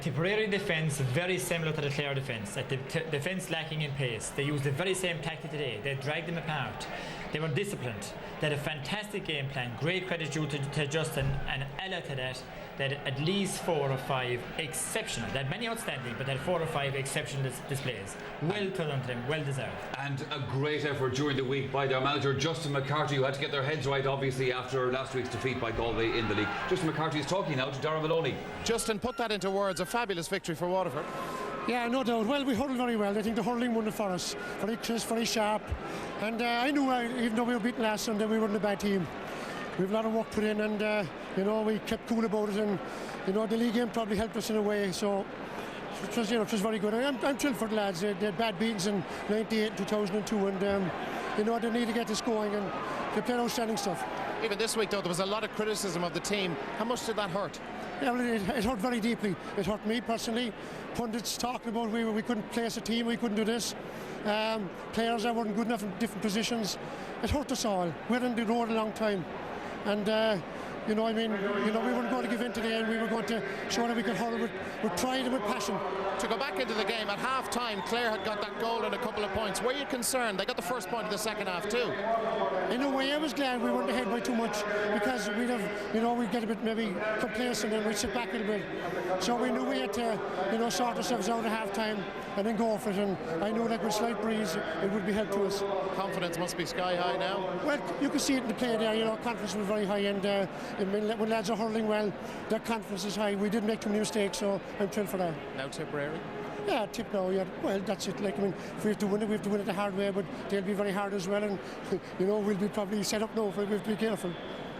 Tipperary defence very similar to the Clare defence. The defence lacking in pace. They used the very same tactic today. They dragged them apart. They were disciplined. They had a fantastic game plan. Great credit due to Justin, and added to that, they had at least 4 or 5 exceptional. They had many outstanding, but they had 4 or 5 exceptional displays. Well done to them, well deserved. And a great effort during the week by their manager, Justin McCarthy, who had to get their heads right, obviously, after last week's defeat by Galway in the league. Justin McCarthy is talking now to Dara Maloney. Justin, put that into words. A fabulous victory for Waterford. Yeah, no doubt. Well, we hurled very well. I think the hurling won it for us. Very crisp, very sharp. And I knew, even though we were beaten last Sunday, we weren't a bad team. We have a lot of work put in, and we kept cool about it. And the league game probably helped us in a way. So it was very good. I'm thrilled for the lads. They had bad beatings in '98 and 2002, and they need to get this going, and they played outstanding stuff. Even this week, though, there was a lot of criticism of the team. How much did that hurt? Yeah, well, it hurt very deeply. It hurt me personally. Pundits talking about we couldn't place a team, we couldn't do this. Players that weren't good enough in different positions. It hurt us all. We were in the road a long time, and we weren't going to give in to the end. We were going to show that we could hurl with pride and with passion. To go back into the game, at half-time, Clare had got that goal and a couple of points. Were you concerned? They got the first point of the second half too. In a way, I was glad we weren't ahead by too much, because we'd get a bit maybe complacent and we'd sit back a little bit. So we knew we had to, sort ourselves out at half-time and then go for it. And I knew that with slight breeze, it would be help to us. Confidence must be sky high now. Well, you can see it in the play there. Confidence was very high, and when lads are hurling well, their confidence is high. We didn't make too many mistakes, so I'm thrilled for that. Now Tipperary? Yeah, tip now, yeah. Well, that's it. If we have to win it, we have to win it the hard way, but they'll be very hard as well, and, we'll be probably set up now, we have to be careful.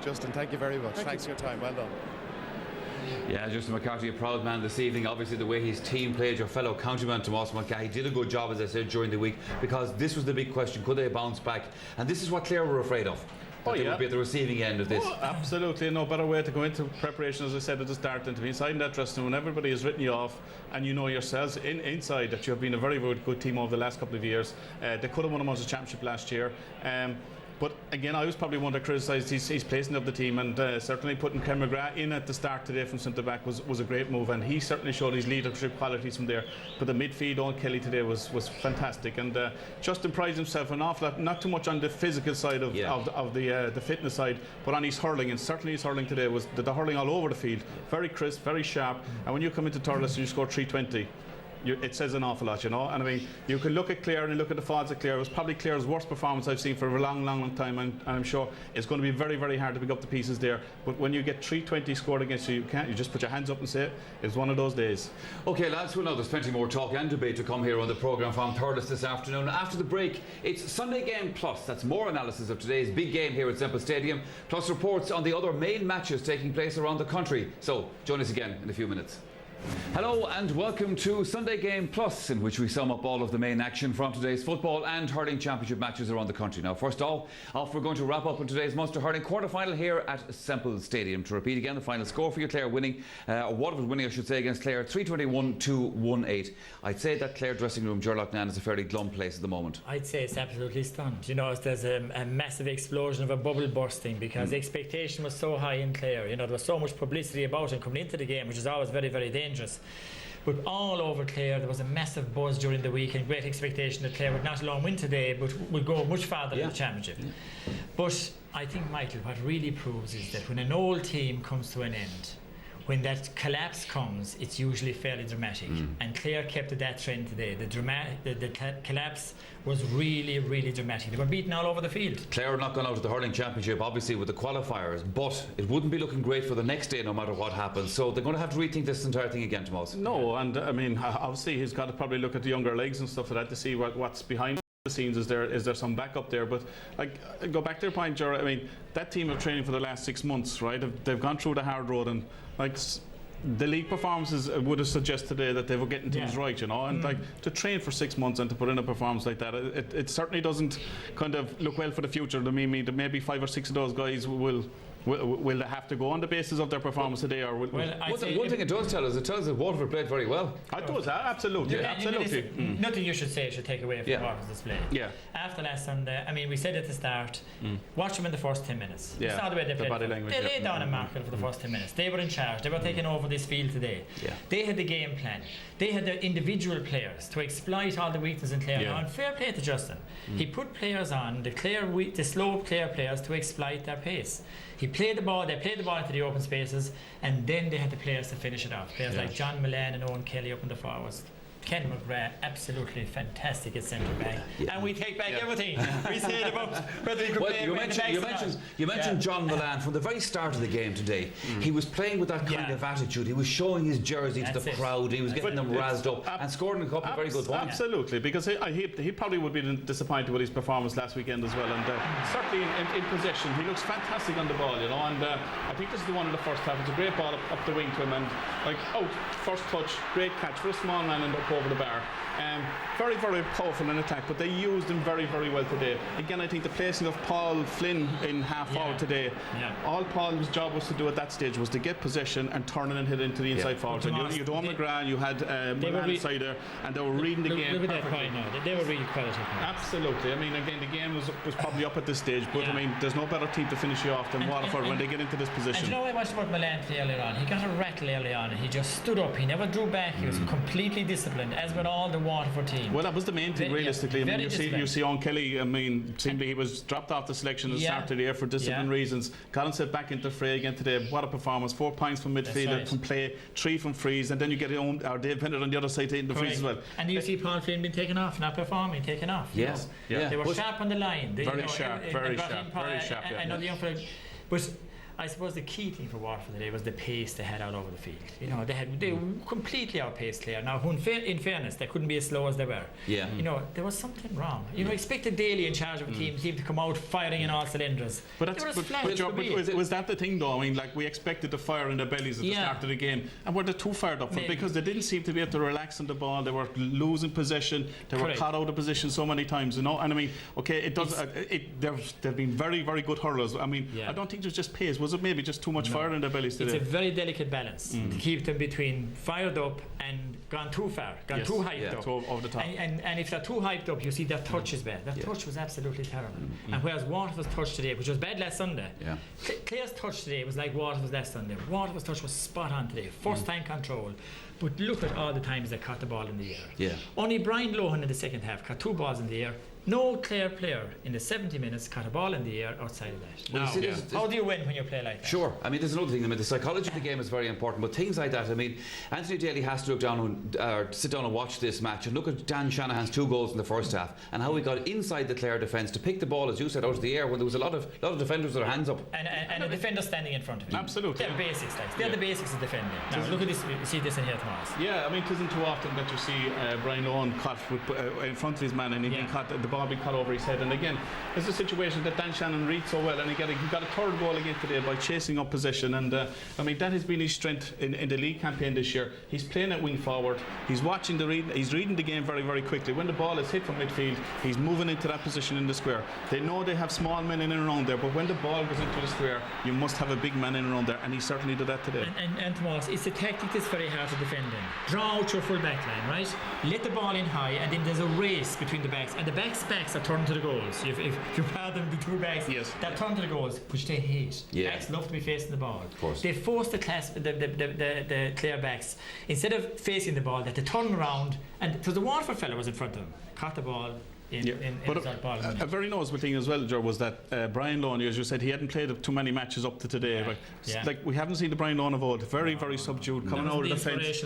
Justin, thank you very much. Thanks for your time. Well done. Yeah, Justin McCarthy, a proud man this evening. Obviously, the way his team played, your fellow countryman Tomas Mulcahy did a good job, as I said, during the week, because this was the big question: could they bounce back? And this is what Clare were afraid of. They would be at the receiving end of this. Oh, absolutely, no better way to go into preparation, as I said at the start, than to be inside in that dressing room when everybody has written you off, and you know yourselves inside that you have been a very, very good team over the last couple of years. They could have won a Munster championship last year. But again, I was probably one that criticised his placing of the team, and certainly putting Ken McGrath in at the start today from centre back was a great move, and he certainly showed his leadership qualities from there. But the midfield on Kelly today was fantastic, and Justin prized himself an awful lot, not too much on the physical side of the fitness side, but on his hurling, and certainly his hurling today was the hurling all over the field, very crisp, very sharp, and when you come into Thurles and you score 320. It says an awful lot, and I mean, you can look at Clare and you look at the faults of Clare. It was probably Clare's worst performance I've seen for a long time, and I'm sure it's going to be very, very hard to pick up the pieces there. But when you get 320 scored against you, you just put your hands up and say it's one of those days. Okay, lads, well, now there's plenty more talk and debate to come here on the programme from Thurles this afternoon. After the break, it's Sunday Game Plus. That's more analysis of today's big game here at Semple Stadium, plus reports on the other main matches taking place around the country. So join us again in a few minutes. Hello and welcome to Sunday Game Plus, in which we sum up all of the main action from today's football and hurling championship matches around the country. Now, first off, we're going to wrap up on today's Munster hurling quarter-final here at Semple Stadium. To repeat again, the final score for you: Clare winning, Waterford winning, I should say, against Clare 321-118. I'd say that Clare dressing room, Gerlach Nan, is a fairly glum place at the moment. I'd say it's absolutely stunned. There's a massive explosion of a bubble bursting, because the expectation was so high in Clare. There was so much publicity about it coming into the game, which is always very, very dangerous. But all over Clare, there was a massive buzz during the week, and great expectation that Clare would not alone win today, but would go much farther in the championship. But I think, Michael, what really proves is that when an old team comes to an end, when that collapse comes, it's usually fairly dramatic. And Clare kept that trend today. The collapse was really, really dramatic. They were beaten all over the field. Clare are not gone out of the hurling championship, obviously, with the qualifiers, but it wouldn't be looking great for the next day, no matter what happens. So they're going to have to rethink this entire thing again, Tomas. No, and I mean, obviously he's got to probably look at the younger legs and stuff like that to see what's behind the scenes. Is there some backup there? But go back to your point, Gerard. I mean, that team have training for the last 6 months, right? They've gone through the hard road, and the league performances would have suggested today that they were getting things right, and to train for 6 months and to put in a performance like that, it certainly doesn't kind of look well for the future. I mean, maybe 5 or 6 of those guys will have to go on the basis of their performance today, or one thing it does tell us, that Waterford played very well. It does, absolutely. Nothing you should say should take away from Waterford's display. After last Sunday, I mean, we said at the start, watch them in the first 10 minutes. You saw the way they played. They laid down a marker for the first 10 minutes. They were in charge. They were taking over this field today. They had the game plan. They had their individual players to exploit all the weaknesses in Clare. And fair play to Justin. He put players on, the slow Clare players, to exploit their pace. He played the ball, they played the ball into the open spaces, and then they had the players to finish it off. Players like John Milan and Owen Kelly up in the forwards. Ken McGrath, absolutely fantastic at centre back, and we take back everything we said about whether he could play. You mentioned John Mullane from the very start of the game today. He was playing with that kind of attitude. He was showing his jersey to the crowd. He was getting them razzed up and scored a couple of very good points. Absolutely, because he probably would be disappointed with his performance last weekend as well. And certainly in possession, he looks fantastic on the ball, you know. And I think this is the one in the first half. It's a great ball up the wing to him, and first touch, great catch for a small man and up over the bar. Very, very powerful in attack, but they used him very, very well today. Again, I think the placing of Paul Flynn in half forward today, all Paul's job was to do at that stage was to get possession and turn it and hit into the inside forward. And you had Owen McGrath, you had Mullane inside there, and they were reading the game. Look at that point now. They were really quality. Absolutely. I mean, again, the game was probably up at this stage, but I mean, there's no better team to finish you off than Waterford when they get into this position. And you know what I watched about Mullane earlier on? He got a rattle early on, and he just stood up. He never drew back. He was completely disciplined, as with all the Waterford team. Well, that was the main thing, realistically. I mean, you see Owen Kelly, I mean, seemed he was dropped off the selection at the start of the year for discipline reasons. Got himself back into the fray again today. What a performance. 4 points from midfield, from play, 3 from frees, and then you get Dave Bennett on the other side taking the frees as well. And you see Paul Flynn being taken off, not performing, taken off. Yes. They were sharp on the line. Very sharp. I know the young fella, but I suppose the key thing for Waterford today was the pace they had out over the field. You know, they completely outpaced Clare. Now, in fairness, they couldn't be as slow as they were. Yeah. You know, there was something wrong. You know, expected Daly in charge of a team to come out firing in all cylinders. But was that the thing though? I mean, like, we expected to fire in their bellies at the start of the game, and were they too fired up for it? Because they didn't seem to be able to relax on the ball. They were losing possession. They were caught out of position so many times. You know, and I mean, okay, it does. They've been very, very good hurlers. I mean, I don't think it was just pace. Was it maybe just too much fire in their bellies today? It's a very delicate balance to keep them between fired up and gone too far, too hyped up. Over the top. And if they're too hyped up, you see their touch is bad. Their touch was absolutely terrible. And whereas Waterford's touch today, which was bad last Sunday, Clare's touch today was like Waterford's last Sunday. Waterford's touch was spot on today. First time control. But look at all the times they caught the ball in the air. Only Brian Lohan in the second half caught 2 balls in the air. No Clare player in the 70 minutes caught a ball in the air outside of that. Now, how do you win when you play like that? Sure. I mean, there's another thing. I mean, the psychology of the game is very important, but things like that, I mean, Anthony Daly has to look down sit down and watch this match and look at Dan Shanahan's 2 goals in the first half and how he got inside the Clare defence to pick the ball, as you said, out of the air when there was a lot of defenders with their hands up. And a defender standing in front of him. Absolutely. They're basics, like. They're the basics of defending. Now, look at this. You see this in here tomorrow. Yeah, I mean, it isn't too often that you see Brian Lohan caught in front of his man and the ball being caught over his head. And again, it's a situation that Dan Shannon reads so well, and he got a third goal again today by chasing up possession. And I mean, that has been his strength in the league campaign this year. He's playing at wing forward. He's watching he's reading the game very, very quickly. When the ball is hit from midfield, he's moving into that position in the square. They know they have small men in and around there, but when the ball goes into the square, you must have a big man in and around there, and he certainly did that today. And Tomas, it's a tactic that's very hard to defend in. Draw out your full back line, right? Let the ball in high, and then there's a race between the backs, and the backs are turned to the goals. If you rather than the 2 backs that turn to the goals, which they hate. Backs love to be facing the ball. Of course. They force the Clare backs, instead of facing the ball, that they turn around, and because the Waterford fella was in front of them, caught the ball. But a very noticeable thing as well, Joe, was that Brian Lohan, as you said, he hadn't played too many matches up to today. Like we haven't seen the Brian Lohan of old. Very subdued, coming out of the fence,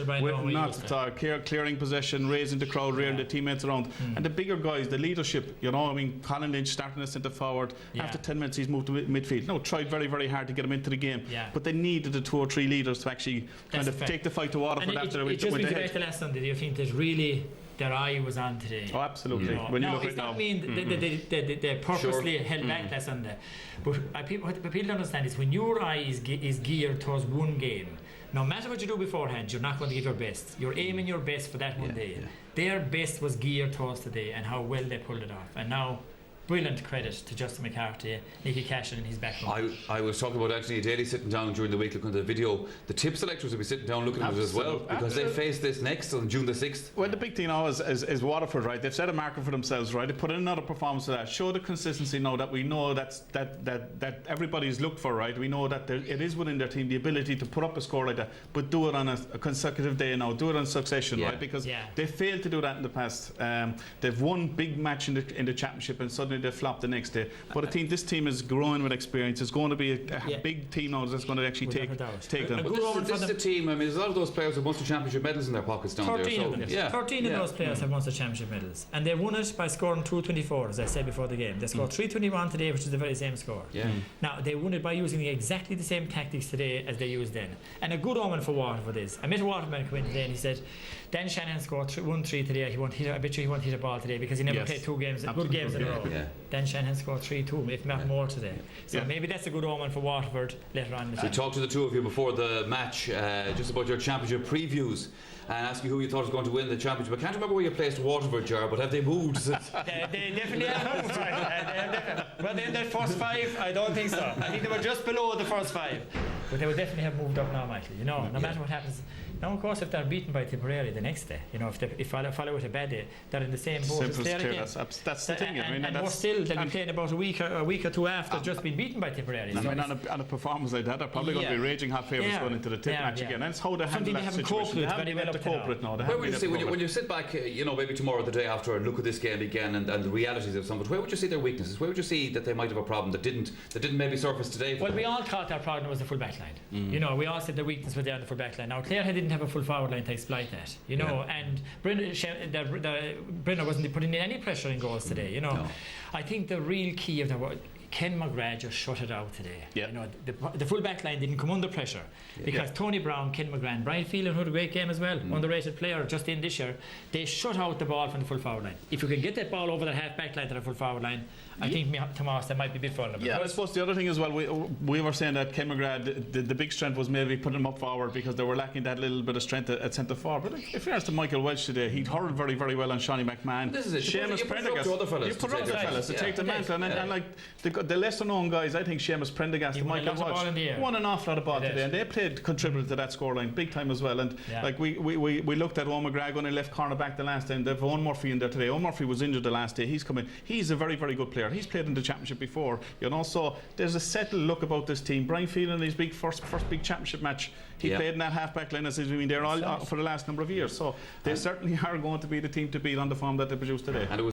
clearing possession, raising the crowd, rearing the teammates around. And the bigger guys, the leadership, you know, I mean, Colin Lynch starting us centre forward. After 10 minutes, he's moved to midfield. No, tried very, very hard to get him into the game. But they needed the 2 or 3 leaders to actually kind of take the fight to Waterford after they went ahead. It just brings back the last Sunday. Do you think there's really their eye was on today? Oh, absolutely. When you look at it now, they purposely held back last Sunday. But what people don't understand is when your eye is geared towards one game, no matter what you do beforehand, you're not going to give your best. You're aiming your best for that one day. Their best was geared towards today, and how well they pulled it off. And now, brilliant credit to Justin McCarthy, Nicky Cashin and his back row. I was talking about Anthony Daly sitting down during the week looking at the video. The tip selectors will be sitting down looking at it as well, because they face this next on June the 6th. Well, the big thing now is Waterford, right? They've set a marker for themselves, right? They put in another performance to that. Show the consistency now that we know that everybody's looked for, right? We know that it is within their team the ability to put up a score like that, but do it on a consecutive day now. Do it on succession, right? Because they failed to do that in the past. They've won big match in the championship, and suddenly unfortunately they flopped the next day. But I think this team is growing with experience. It's going to be a big team now that's going to actually take them. Well, this is a team, I mean, there's a lot of those players with Munster Championship medals in their pockets down 13 there. So, of them. yeah. 13 of those players have Munster Championship medals. And they won it by scoring 224, as I said before the game. They scored 321 today, which is the very same score. Now, they won it by using exactly the same tactics today as they used then. And a good omen for Waterford is, I met a Waterman come in today and he said, Dan Shannon scored 1-3 today. I bet you he won't hit a ball today because he never played good games in a row. Dan Shannon scored 3-2, if not more today. So maybe that's a good omen for Waterford later on. We talked to the two of you before the match just about your championship previews and ask you who you thought was going to win the championship. I can't remember where you placed Waterford, Jar, but have they moved? They definitely have moved. Well, in the first 5, I don't think so. I think they were just below the first 5. But they would definitely have moved up now, Michael. You know, no matter what happens. Now, of course, if they're beaten by Tipperary the next day, you know, if they follow with a bad day, they're in the same boat as Clare again. That's the thing. I mean, and more still, they'll be playing about a week or two after just been beaten by Tipperary. I mean, on a performance like that, they're probably going to be raging hot favourites going into the tip match again. That's how they handle that situation. They haven't been able to cope with it now. Where would you see, when you sit back, you know, maybe tomorrow or the day after and look at this game again and the realities of some of it, where would you see their weaknesses? Where would you see that they might have a problem that didn't maybe surface today? Well, we all thought our problem was the full back line. You know, we all said the weakness was there on the full back line. Now, Clare didn't have a full forward line to exploit that, you know, and Brenner wasn't putting in any pressure in goals today, you know. I think the real key of Ken McGrath just shut it out today. You know, the full back line didn't come under pressure because Tony Brown, Ken McGrath, Brian Phelan, who had a great game as well, underrated player just in this year, they shut out the ball from the full forward line. If you can get that ball over the half back line to the full forward line, I think Tomas, that might be a bit vulnerable. Yeah, I suppose the other thing as well, we were saying that Ken McGrath, the big strength was maybe putting him up forward because they were lacking that little bit of strength at centre forward. But in fairness to Michael Welch today, he hurled very, very well on Shawnee McMahon. This is it. Seamus Prendergast. You put up the fellas to take the mantle. And like the lesser known guys, I think Seamus Prendergast and Michael Welch won an awful lot of ball today. And they contributed to that scoreline big time as well. And like we looked at Owen McGrath going in left corner back the last time. They've Owen Murphy in there today. Owen Murphy was injured the last day. He's come in. He's a very, very good player. He's played in the championship before, you know, so there's a settled look about this team. Brian Phelan, his first big championship match, he played in that half back line as he's been there all for the last number of years, so they certainly are going to be the team to beat on the form that they produced today. And it was